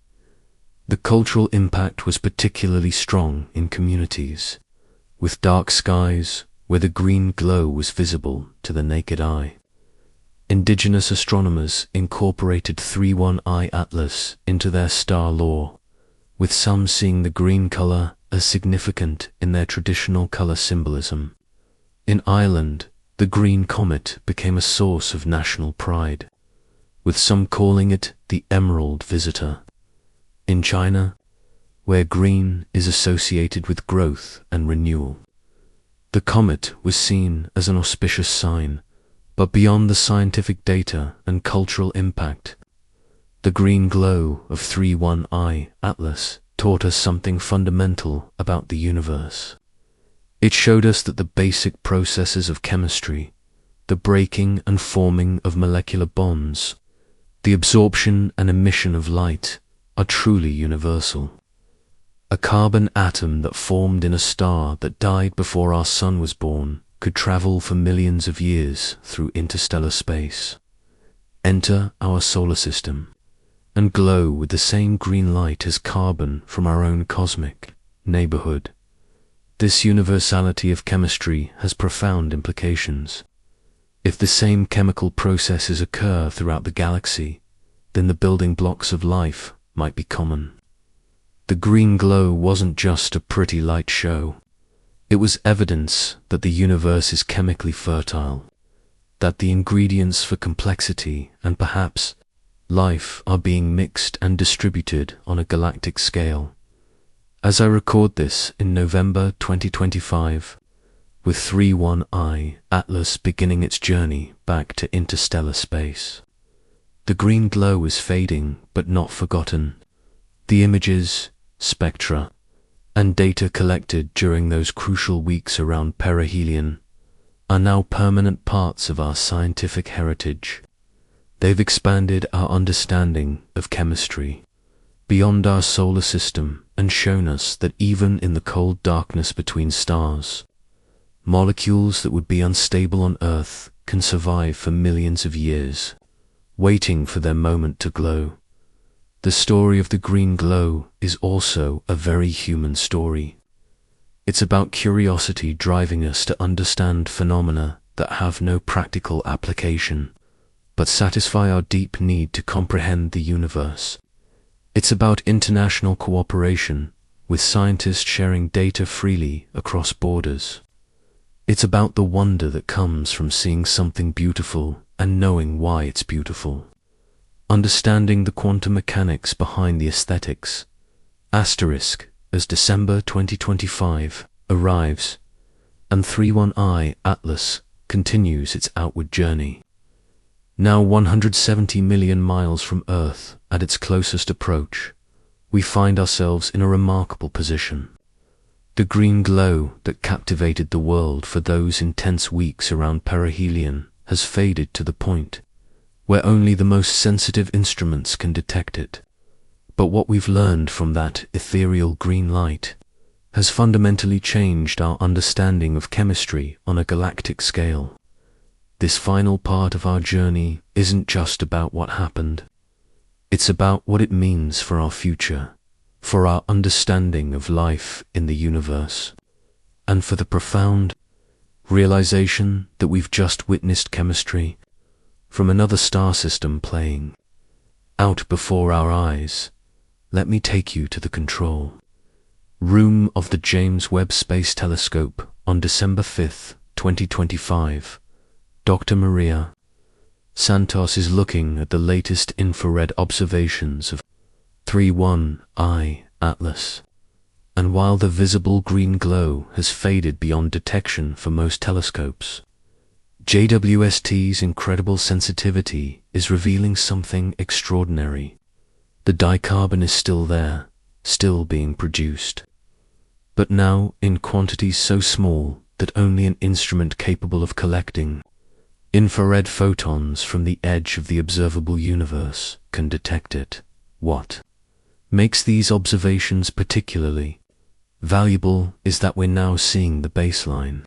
The cultural impact was particularly strong in communities with dark skies where the green glow was visible to the naked eye. Indigenous astronomers incorporated 31I Atlas into their star lore, with some seeing the green color as significant in their traditional color symbolism. In Ireland, the green comet became a source of national pride, with some calling it the Emerald Visitor. In China, where green is associated with growth and renewal, the comet was seen as an auspicious sign. But beyond the scientific data and cultural impact, the green glow of 31I Atlas taught us something fundamental about the universe. It showed us that the basic processes of chemistry, the breaking and forming of molecular bonds, the absorption and emission of light, are truly universal. A carbon atom that formed in a star that died before our sun was born could travel for millions of years through interstellar space, enter our solar system, and glow with the same green light as carbon from our own cosmic neighborhood. This universality of chemistry has profound implications. If the same chemical processes occur throughout the galaxy, then the building blocks of life might be common. The green glow wasn't just a pretty light show. It was evidence that the universe is chemically fertile, that the ingredients for complexity and perhaps life are being mixed and distributed on a galactic scale. As I record this in November 2025, with 31I Atlas beginning its journey back to interstellar space, the green glow is fading but not forgotten. The images, spectra, and data collected during those crucial weeks around perihelion are now permanent parts of our scientific heritage. They've expanded our understanding of chemistry beyond our solar system and shown us that even in the cold darkness between stars, molecules that would be unstable on Earth can survive for millions of years, waiting for their moment to glow. The story of the green glow is also a very human story. It's about curiosity driving us to understand phenomena that have no practical application, but satisfy our deep need to comprehend the universe. It's about international cooperation, with scientists sharing data freely across borders. It's about the wonder that comes from seeing something beautiful and knowing why it's beautiful. Understanding the quantum mechanics behind the aesthetics. Asterisk, as December 2025 arrives, and 31I Atlas continues its outward journey. Now 170 million miles from Earth at its closest approach, we find ourselves in a remarkable position. The green glow that captivated the world for those intense weeks around perihelion has faded to the point where only the most sensitive instruments can detect it. But what we've learned from that ethereal green light has fundamentally changed our understanding of chemistry on a galactic scale. This final part of our journey isn't just about what happened. It's about what it means for our future, for our understanding of life in the universe, and for the profound realization that we've just witnessed chemistry from another star system playing out before our eyes. Let me take you to the control room of the James Webb Space Telescope on December 5, 2025. Dr. Maria Santos is looking at the latest infrared observations of 31I Atlas, and while the visible green glow has faded beyond detection for most telescopes, JWST's incredible sensitivity is revealing something extraordinary. The dicarbon is still there, still being produced, but now in quantities so small that only an instrument capable of collecting infrared photons from the edge of the observable universe can detect it. What makes these observations particularly valuable is that we're now seeing the baseline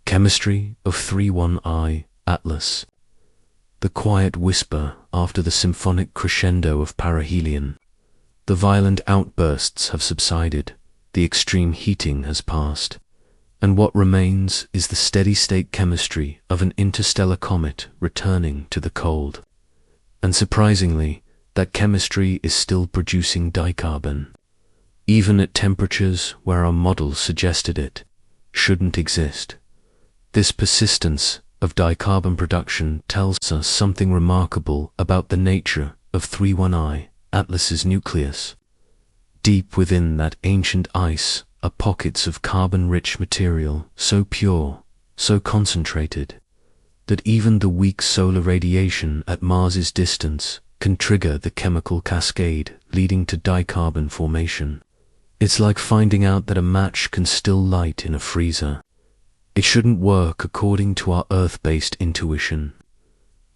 chemistry of 31I Atlas, the quiet whisper after the symphonic crescendo of perihelion. The violent outbursts have subsided, the extreme heating has passed, and what remains is the steady-state chemistry of an interstellar comet returning to the cold. And surprisingly, that chemistry is still producing dicarbon, even at temperatures where our models suggested it shouldn't exist. This persistence of dicarbon production tells us something remarkable about the nature of 31I Atlas's nucleus. Deep within that ancient ice are pockets of carbon-rich material so pure, so concentrated, that even the weak solar radiation at Mars's distance can trigger the chemical cascade leading to dicarbon formation. It's like finding out that a match can still light in a freezer. It shouldn't work according to our Earth-based intuition,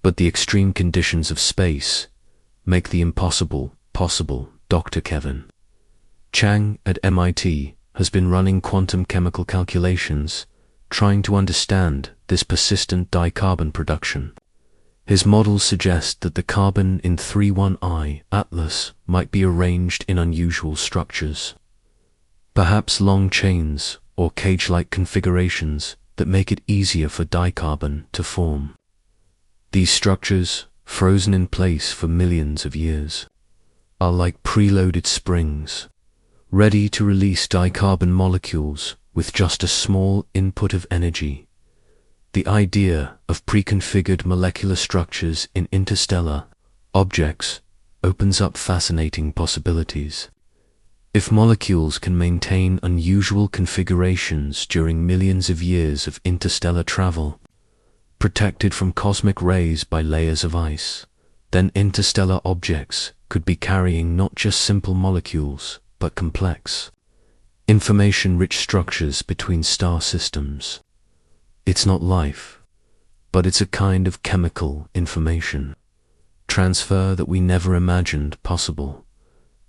but the extreme conditions of space make the impossible possible. Dr. Kevin Chang at MIT has been running quantum chemical calculations, trying to understand this persistent dicarbon production. His models suggest that the carbon in 31I Atlas might be arranged in unusual structures, perhaps long chains or cage-like configurations that make it easier for dicarbon to form. These structures, frozen in place for millions of years, are like preloaded springs, ready to release dicarbon molecules with just a small input of energy. The idea of preconfigured molecular structures in interstellar objects opens up fascinating possibilities. If molecules can maintain unusual configurations during millions of years of interstellar travel, protected from cosmic rays by layers of ice, then interstellar objects could be carrying not just simple molecules, but complex, information-rich structures between star systems. It's not life, but it's a kind of chemical information transfer that we never imagined possible.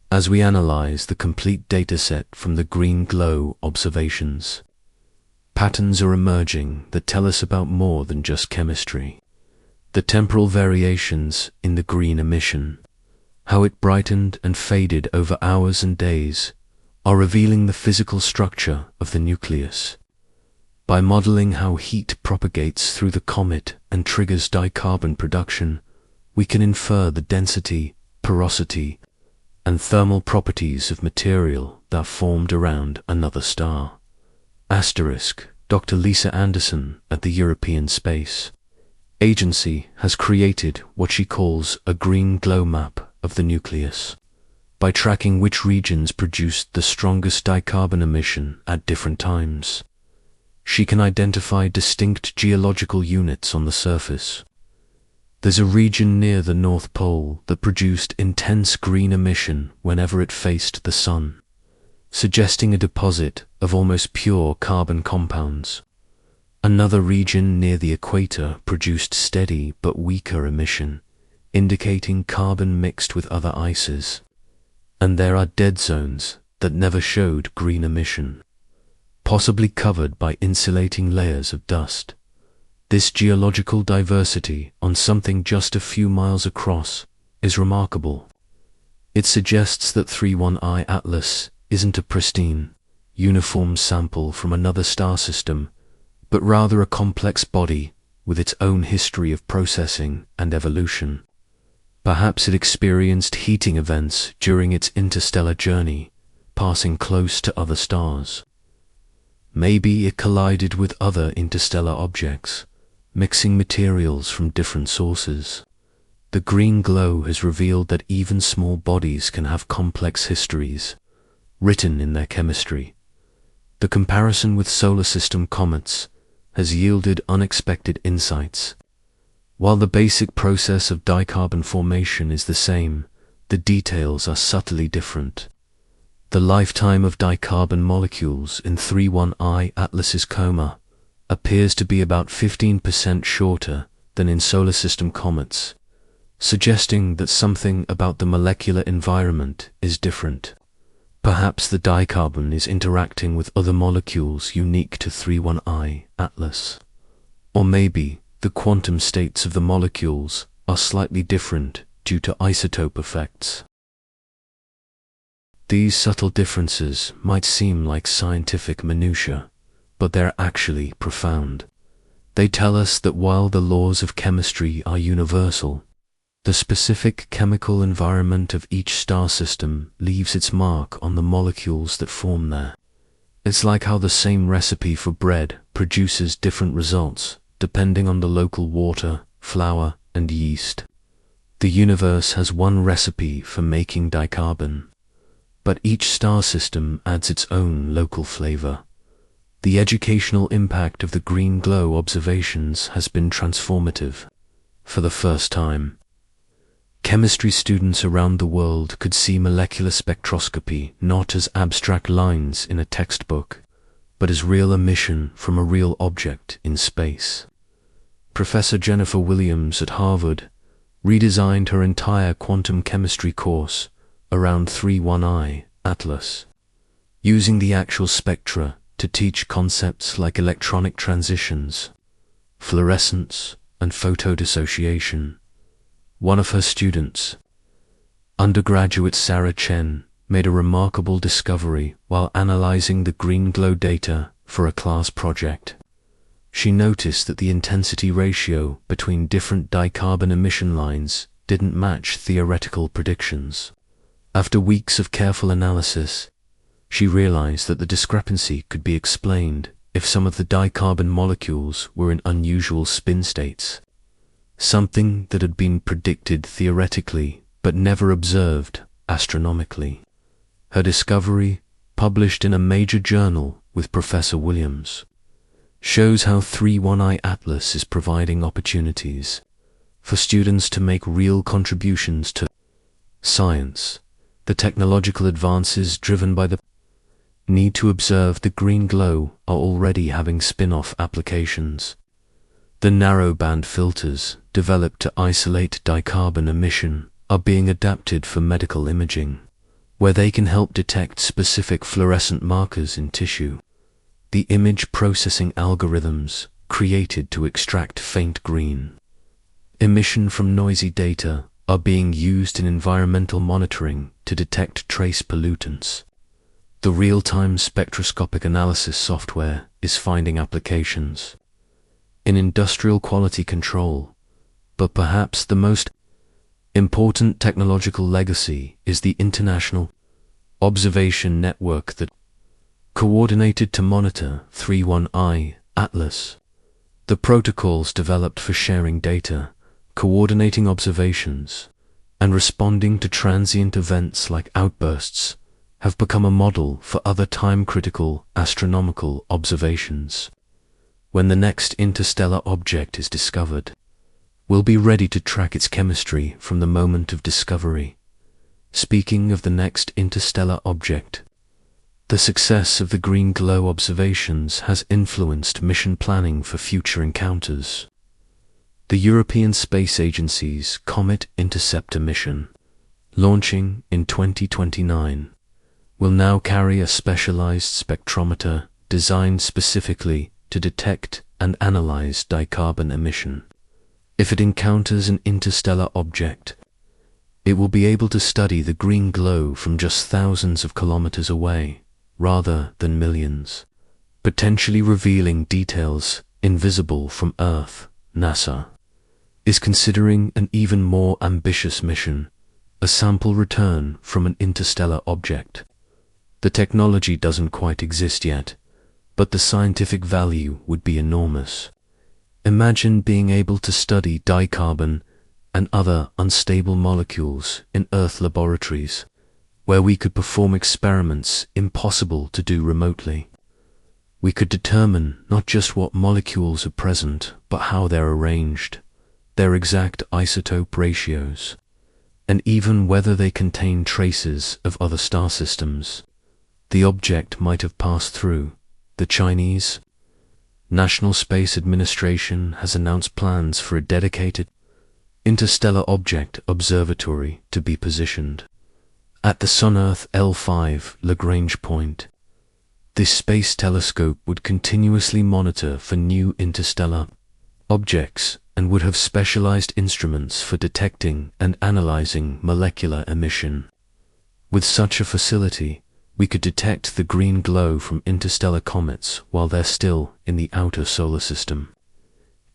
As we analyze the complete dataset from the green glow observations, patterns are emerging that tell us about more than just chemistry. The temporal variations in the green emission, how it brightened and faded over hours and days, are revealing the physical structure of the nucleus. By modeling how heat propagates through the comet and triggers dicarbon production, we can infer the density, porosity, and thermal properties of material that formed around another star. Dr. Lisa Anderson at the European Space Agency has created what she calls a green glow map of the nucleus. By tracking which regions produced the strongest dicarbon emission at different times, she can identify distinct geological units on the surface. There's a region near the North Pole that produced intense green emission whenever it faced the sun, suggesting a deposit of almost pure carbon compounds. Another region near the equator produced steady but weaker emission, indicating carbon mixed with other ices. And there are dead zones that never showed green emission, possibly covered by insulating layers of dust. This geological diversity on something just a few miles across is remarkable. It suggests that 31I Atlas isn't a pristine, uniform sample from another star system, but rather a complex body with its own history of processing and evolution. Perhaps it experienced heating events during its interstellar journey, passing close to other stars. Maybe it collided with other interstellar objects, mixing materials from different sources. The green glow has revealed that even small bodies can have complex histories, written in their chemistry. The comparison with solar system comets has yielded unexpected insights. While the basic process of dicarbon formation is the same, the details are subtly different. The lifetime of dicarbon molecules in 31I Atlas's coma appears to be about 15% shorter than in solar system comets, suggesting that something about the molecular environment is different. Perhaps the dicarbon is interacting with other molecules unique to 31I Atlas. Or maybe the quantum states of the molecules are slightly different due to isotope effects. These subtle differences might seem like scientific minutiae, but they're actually profound. They tell us that while the laws of chemistry are universal, the specific chemical environment of each star system leaves its mark on the molecules that form there. It's like how the same recipe for bread produces different results depending on the local water, flour, and yeast. The universe has one recipe for making dicarbon, but each star system adds its own local flavor. The educational impact of the green glow observations has been transformative. For the first time, chemistry students around the world could see molecular spectroscopy not as abstract lines in a textbook, but as real emission from a real object in space. Professor Jennifer Williams at Harvard redesigned her entire quantum chemistry course around 31I Atlas, using the actual spectra to teach concepts like electronic transitions, fluorescence, and photodissociation. One of her students, undergraduate Sarah Chen, made a remarkable discovery while analyzing the green glow data for a class project. She noticed that the intensity ratio between different dicarbon emission lines didn't match theoretical predictions. After weeks of careful analysis, she realized that the discrepancy could be explained if some of the dicarbon molecules were in unusual spin states, something that had been predicted theoretically but never observed astronomically. Her discovery, published in a major journal with Professor Williams, shows how 31I Atlas is providing opportunities for students to make real contributions to science. The technological advances driven by the need to observe the green glow are already having spin-off applications. The narrowband filters developed to isolate dicarbon emission are being adapted for medical imaging, where they can help detect specific fluorescent markers in tissue. The image processing algorithms created to extract faint green emission from noisy data are being used in environmental monitoring to detect trace pollutants. The real-time spectroscopic analysis software is finding applications in industrial quality control, but perhaps the most important technological legacy is the international observation network that coordinated to monitor 31I Atlas. The protocols developed for sharing data, coordinating observations, and responding to transient events like outbursts have become a model for other time-critical astronomical observations. When the next interstellar object is discovered, we'll be ready to track its chemistry from the moment of discovery. Speaking of the next interstellar object, the success of the green glow observations has influenced mission planning for future encounters. The European Space Agency's Comet Interceptor mission, launching in 2029, will now carry a specialized spectrometer designed specifically to detect and analyze dicarbon emission. If it encounters an interstellar object, it will be able to study the green glow from just thousands of kilometers away, rather than millions, potentially revealing details invisible from Earth. NASA is considering an even more ambitious mission, a sample return from an interstellar object. The technology doesn't quite exist yet, but the scientific value would be enormous. Imagine being able to study dicarbon and other unstable molecules in Earth laboratories, where we could perform experiments impossible to do remotely. We could determine not just what molecules are present, but how they're arranged, their exact isotope ratios, and even whether they contain traces of other star systems the object might have passed through. The Chinese National Space Administration has announced plans for a dedicated interstellar object observatory to be positioned at the Sun-Earth L5 Lagrange point. This space telescope would continuously monitor for new interstellar objects and would have specialized instruments for detecting and analyzing molecular emission. With such a facility, we could detect the green glow from interstellar comets while they're still in the outer solar system,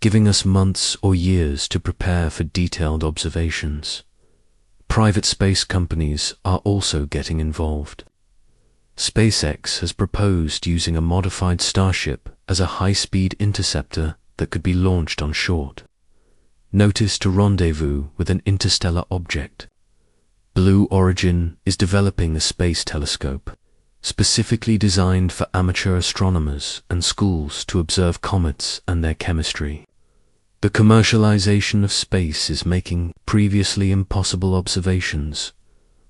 giving us months or years to prepare for detailed observations. Private space companies are also getting involved. SpaceX has proposed using a modified Starship as a high-speed interceptor that could be launched on short notice to rendezvous with an interstellar object. Blue Origin is developing a space telescope specifically designed for amateur astronomers and schools to observe comets and their chemistry. The commercialization of space is making previously impossible observations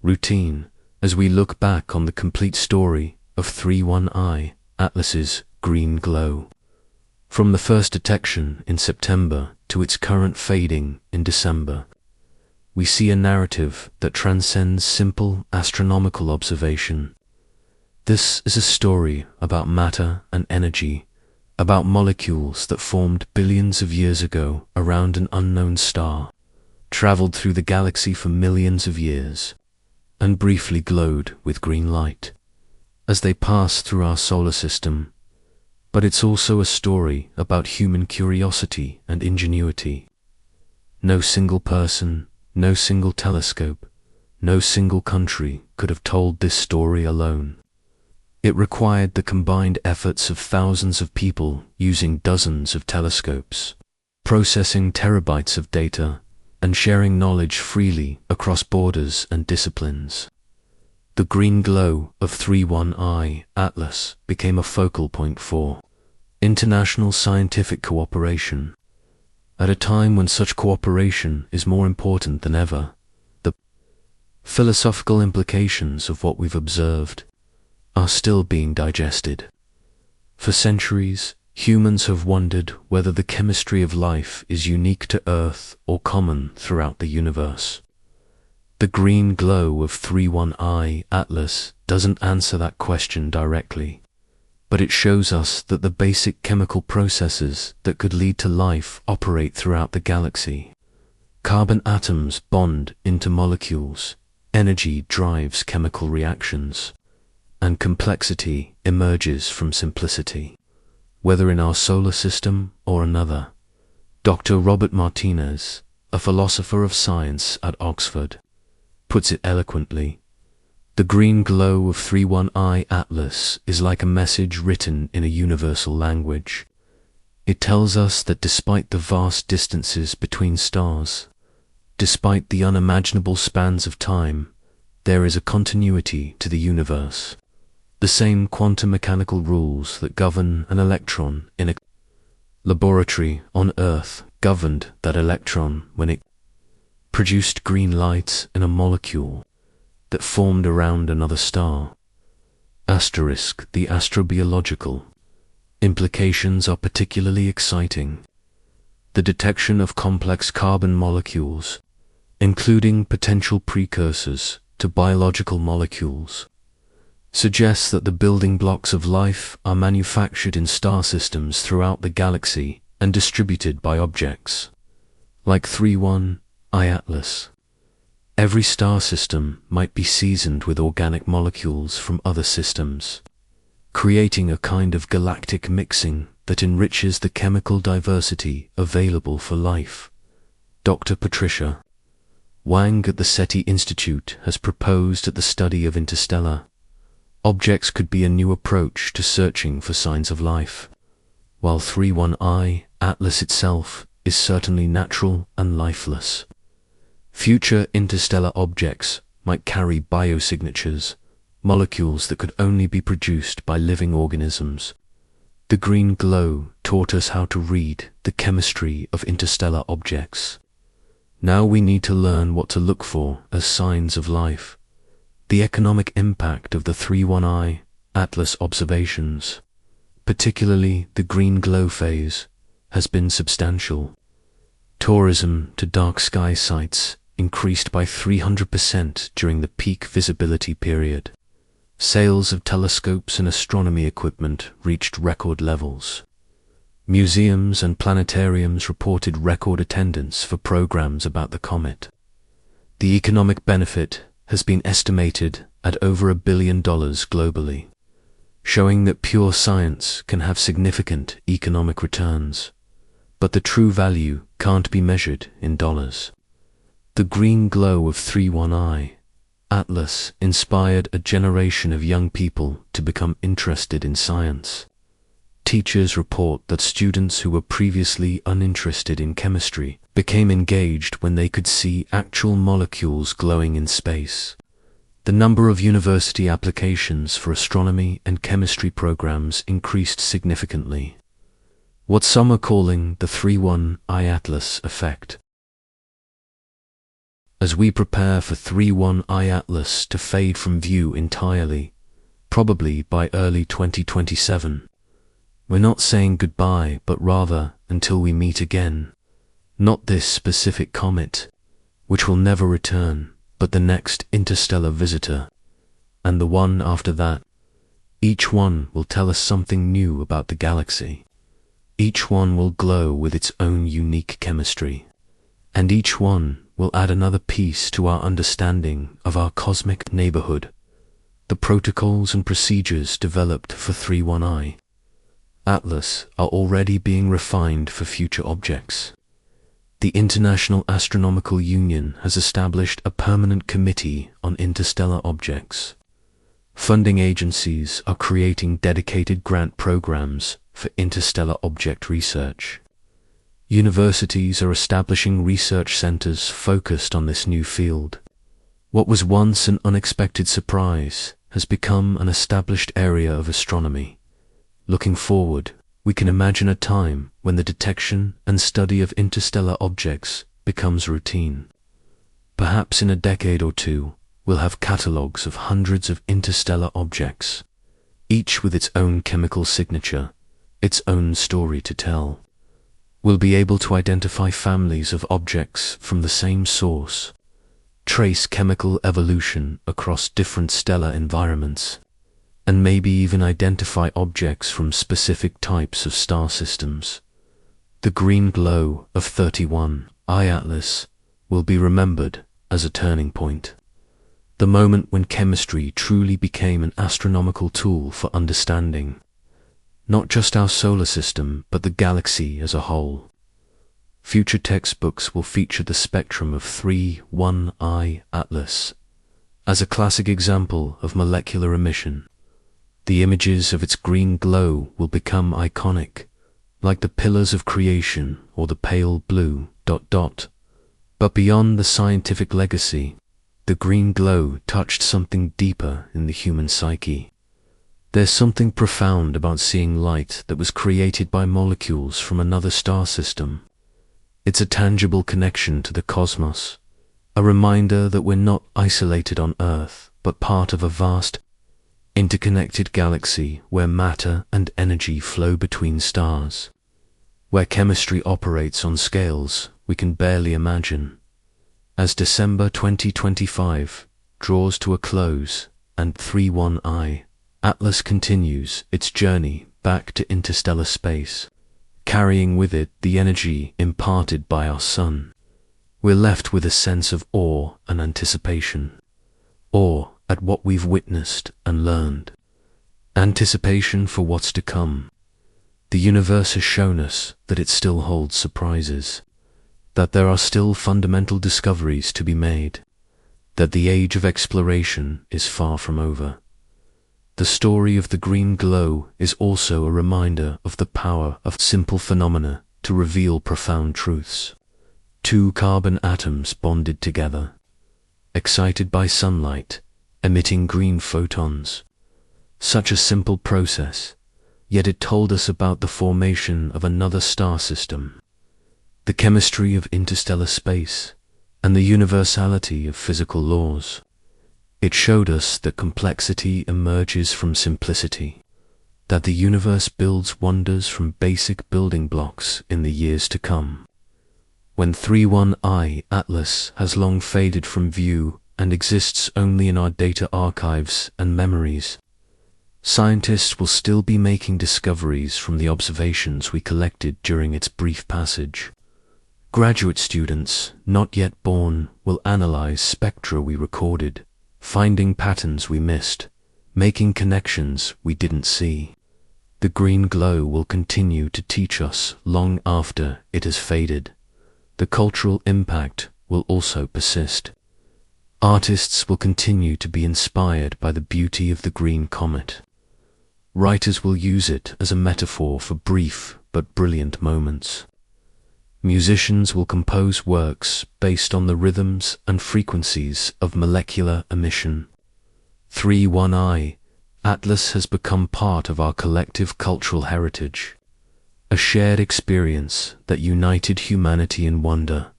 routine as we look back on the complete story of 31I, Atlas's green glow. From the first detection in September to its current fading in December, we see a narrative that transcends simple astronomical observation. This is a story about matter and energy, about molecules that formed billions of years ago around an unknown star, traveled through the galaxy for millions of years, and briefly glowed with green light as they passed through our solar system. But it's also a story about human curiosity and ingenuity. No single person, no single telescope, no single country could have told this story alone. It required the combined efforts of thousands of people using dozens of telescopes, processing terabytes of data, and sharing knowledge freely across borders and disciplines. The green glow of 31I Atlas became a focal point for international scientific cooperation. At a time when such cooperation is more important than ever, the philosophical implications of what we've observed are still being digested. For centuries, humans have wondered whether the chemistry of life is unique to Earth or common throughout the universe. The green glow of 31I Atlas doesn't answer that question directly, but it shows us that the basic chemical processes that could lead to life operate throughout the galaxy. Carbon atoms bond into molecules, energy drives chemical reactions, and complexity emerges from simplicity, whether in our solar system or another. Dr. Robert Martinez, a philosopher of science at Oxford, puts it eloquently. The green glow of 31I Atlas is like a message written in a universal language. It tells us that despite the vast distances between stars, despite the unimaginable spans of time, there is a continuity to the universe. The same quantum mechanical rules that govern an electron in a laboratory on Earth governed that electron when it produced green light in a molecule that formed around another star. Asterisk, the astrobiological implications are particularly exciting. the detection of complex carbon molecules, including potential precursors to biological molecules, suggests that the building blocks of life are manufactured in star systems throughout the galaxy and distributed by objects like 31I Atlas. Every star system might be seasoned with organic molecules from other systems, creating a kind of galactic mixing that enriches the chemical diversity available for life. Dr. Patricia Wang at the SETI Institute has proposed that the study of interstellar objects could be a new approach to searching for signs of life. While 31I Atlas itself is certainly natural and lifeless, future interstellar objects might carry biosignatures, molecules that could only be produced by living organisms. The green glow taught us how to read the chemistry of interstellar objects. Now we need to learn what to look for as signs of life. The economic impact of the 31I Atlas observations, particularly the green glow phase, has been substantial. Tourism to dark sky sites increased by 300% during the peak visibility period. Sales of telescopes and astronomy equipment reached record levels. Museums and planetariums reported record attendance for programs about the comet. The economic benefit has been estimated at over $1 billion globally, showing that pure science can have significant economic returns. But the true value can't be measured in dollars. The green glow of 31I Atlas inspired a generation of young people to become interested in science. Teachers report that students who were previously uninterested in chemistry became engaged when they could see actual molecules glowing in space. The number of university applications for astronomy and chemistry programs increased significantly. What some are calling the 31I Atlas effect. As we prepare for 31I Atlas to fade from view entirely, probably by early 2027, we're not saying goodbye, but rather until we meet again. Not this specific comet, which will never return, but the next interstellar visitor, and the one after that. Each one will tell us something new about the galaxy. Each one will glow with its own unique chemistry, and each one will add another piece to our understanding of our cosmic neighborhood. The protocols and procedures developed for 31I Atlas are already being refined for future objects. The International Astronomical Union has established a permanent committee on interstellar objects. Funding agencies are creating dedicated grant programs for interstellar object research. Universities are establishing research centers focused on this new field. What was once an unexpected surprise has become an established area of astronomy. Looking forward, we can imagine a time when the detection and study of interstellar objects becomes routine. Perhaps in a decade or two, we'll have catalogues of hundreds of interstellar objects, each with its own chemical signature, its own story to tell. We'll be able to identify families of objects from the same source, trace chemical evolution across different stellar environments, and maybe even identify objects from specific types of star systems. The green glow of 31I Atlas will be remembered as a turning point, the moment when chemistry truly became an astronomical tool for understanding not just our solar system, but the galaxy as a whole. Future textbooks will feature the spectrum of 31I Atlas as a classic example of molecular emission. The images of its green glow will become iconic, like the pillars of creation or the pale blue ... But beyond the scientific legacy, the green glow touched something deeper in the human psyche. There's something profound about seeing light that was created by molecules from another star system. It's a tangible connection to the cosmos, a reminder that we're not isolated on Earth, but part of a vast, interconnected galaxy where matter and energy flow between stars. where chemistry operates on scales we can barely imagine. As December 2025 draws to a close and 31I Atlas continues its journey back to interstellar space, carrying with it the energy imparted by our sun, we're left with a sense of awe and anticipation. Awe at what we've witnessed and learned. Anticipation for what's to come. The universe has shown us that it still holds surprises, that there are still fundamental discoveries to be made, that the age of exploration is far from over. The story of the green glow is also a reminder of the power of simple phenomena to reveal profound truths. Two carbon atoms bonded together, excited by sunlight, emitting green photons. Such a simple process, yet it told us about the formation of another star system, the chemistry of interstellar space, and the universality of physical laws. It showed us that complexity emerges from simplicity, that the universe builds wonders from basic building blocks in the years to come. When 31I Atlas has long faded from view and exists only in our data archives and memories, scientists will still be making discoveries from the observations we collected during its brief passage. Graduate students, not yet born, will analyze spectra we recorded, finding patterns we missed, making connections we didn't see. The green glow will continue to teach us long after it has faded. The cultural impact will also persist. Artists will continue to be inspired by the beauty of the green comet. Writers will use it as a metaphor for brief but brilliant moments. Musicians will compose works based on the rhythms and frequencies of molecular emission. 31I Atlas has become part of our collective cultural heritage, a shared experience that united humanity in wonder.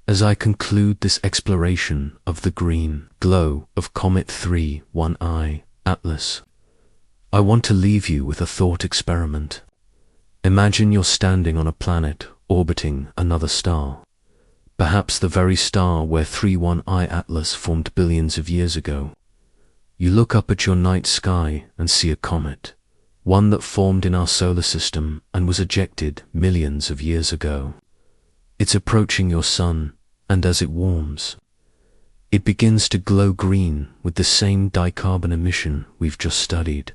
As I conclude this exploration of the green glow of Comet 31I Atlas, I want to leave you with a thought experiment. Imagine you're standing on a planet orbiting another star, perhaps the very star where 31I Atlas formed billions of years ago. You look up at your night sky and see a comet, one that formed in our solar system and was ejected millions of years ago. It's approaching your sun, and as it warms, it begins to glow green with the same dicarbon emission we've just studied.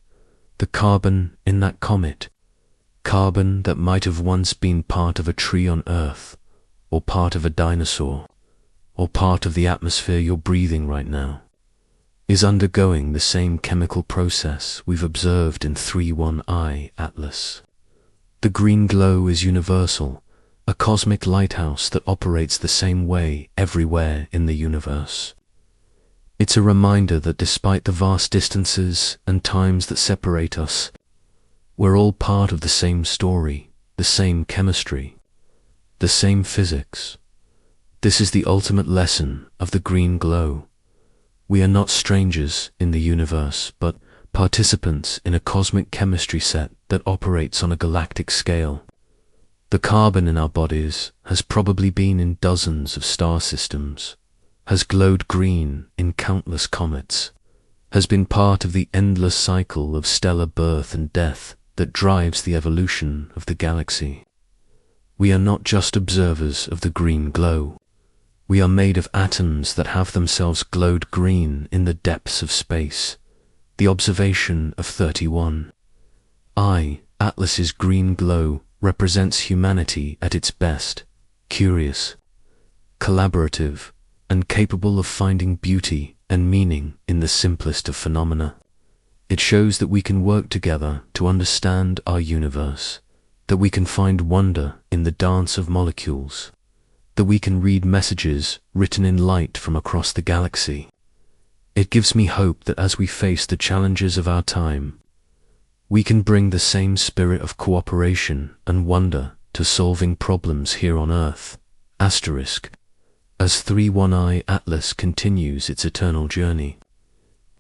The carbon in that comet, carbon that might have once been part of a tree on Earth, or part of a dinosaur, or part of the atmosphere you're breathing right now, is undergoing the same chemical process we've observed in 31I Atlas. The green glow is universal, a cosmic lighthouse that operates the same way everywhere in the universe. It's a reminder that despite the vast distances and times that separate us, we're all part of the same story, the same chemistry, the same physics. This is the ultimate lesson of the green glow. We are not strangers in the universe, but participants in a cosmic chemistry set that operates on a galactic scale. The carbon in our bodies has probably been in dozens of star systems, has glowed green in countless comets, has been part of the endless cycle of stellar birth and death that drives the evolution of the galaxy. We are not just observers of the green glow. We are made of atoms that have themselves glowed green in the depths of space. The observation of 31I Atlas's green glow represents humanity at its best, curious, collaborative, and capable of finding beauty and meaning in the simplest of phenomena. It shows that we can work together to understand our universe, that we can find wonder in the dance of molecules, that we can read messages written in light from across the galaxy. It gives me hope that as we face the challenges of our time, we can bring the same spirit of cooperation and wonder to solving problems here on Earth, as 31I Atlas continues its eternal journey.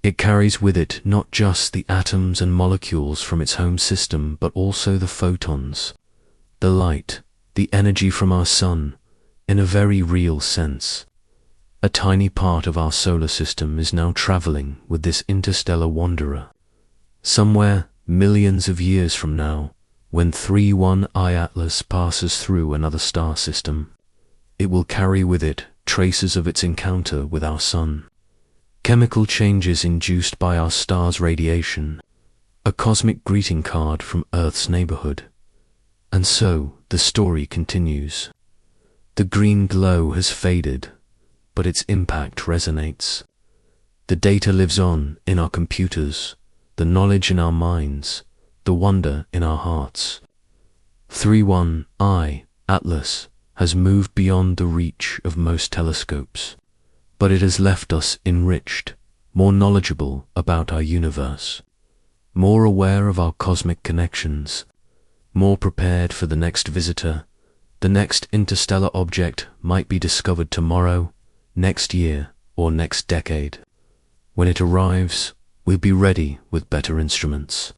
It carries with it not just the atoms and molecules from its home system, but also the photons, the light, the energy from our sun, in a very real sense. A tiny part of our solar system is now traveling with this interstellar wanderer. Somewhere millions of years from now, when 31I Atlas passes through another star system, it will carry with it traces of its encounter with our sun. Chemical changes induced by our star's radiation, a cosmic greeting card from Earth's neighborhood. And so the story continues. The green glow has faded, but its impact resonates. The data lives on in our computers, the knowledge in our minds, the wonder in our hearts. 31I Atlas has moved beyond the reach of most telescopes, but it has left us enriched, more knowledgeable about our universe, more aware of our cosmic connections, more prepared for the next visitor. The next interstellar object might be discovered tomorrow, next year, or next decade. When it arrives, we'll be ready with better instruments,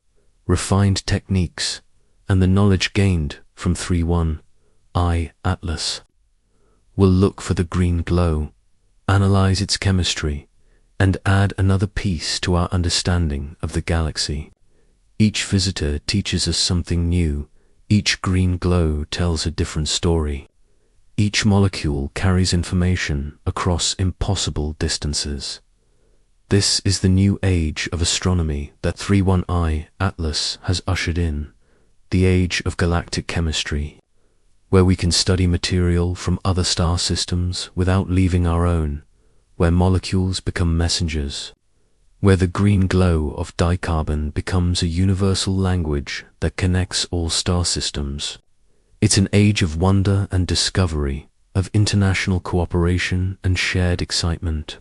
refined techniques, and the knowledge gained from 31I Atlas. We'll look for the green glow, analyze its chemistry, and add another piece to our understanding of the galaxy. Each visitor teaches us something new. Each green glow tells a different story. Each molecule carries information across impossible distances. This is the new age of astronomy that 31I Atlas has ushered in, the age of galactic chemistry, where we can study material from other star systems without leaving our own, where molecules become messengers, where the green glow of dicarbon becomes a universal language that connects all star systems. It's an age of wonder and discovery, of international cooperation and shared excitement,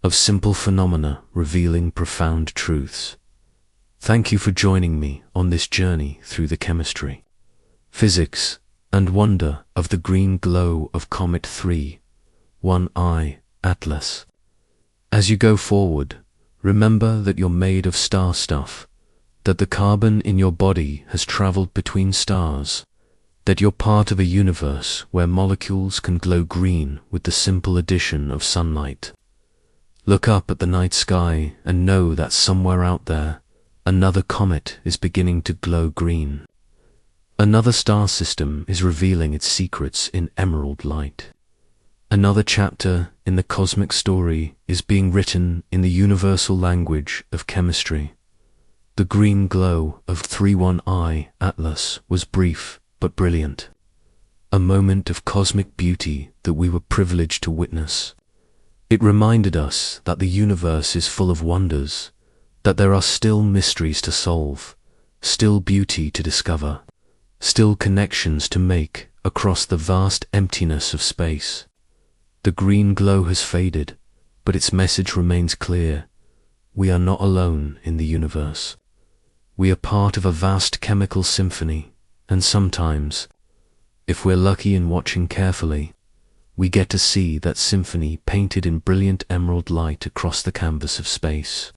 of simple phenomena revealing profound truths. Thank you for joining me on this journey through the chemistry, physics, and wonder of the green glow of Comet 31I Atlas. As you go forward, remember that you're made of star stuff, that the carbon in your body has traveled between stars, that you're part of a universe where molecules can glow green with the simple addition of sunlight. Look up at the night sky and know that somewhere out there, another comet is beginning to glow green. Another star system is revealing its secrets in emerald light. Another chapter in the cosmic story is being written in the universal language of chemistry. The green glow of 31I Atlas was brief but brilliant, a moment of cosmic beauty that we were privileged to witness. It reminded us that the universe is full of wonders, that there are still mysteries to solve, still beauty to discover, still connections to make across the vast emptiness of space. The green glow has faded, but its message remains clear. We are not alone in the universe. We are part of a vast chemical symphony, and sometimes, if we're lucky in watching carefully, we get to see that symphony painted in brilliant emerald light across the canvas of space.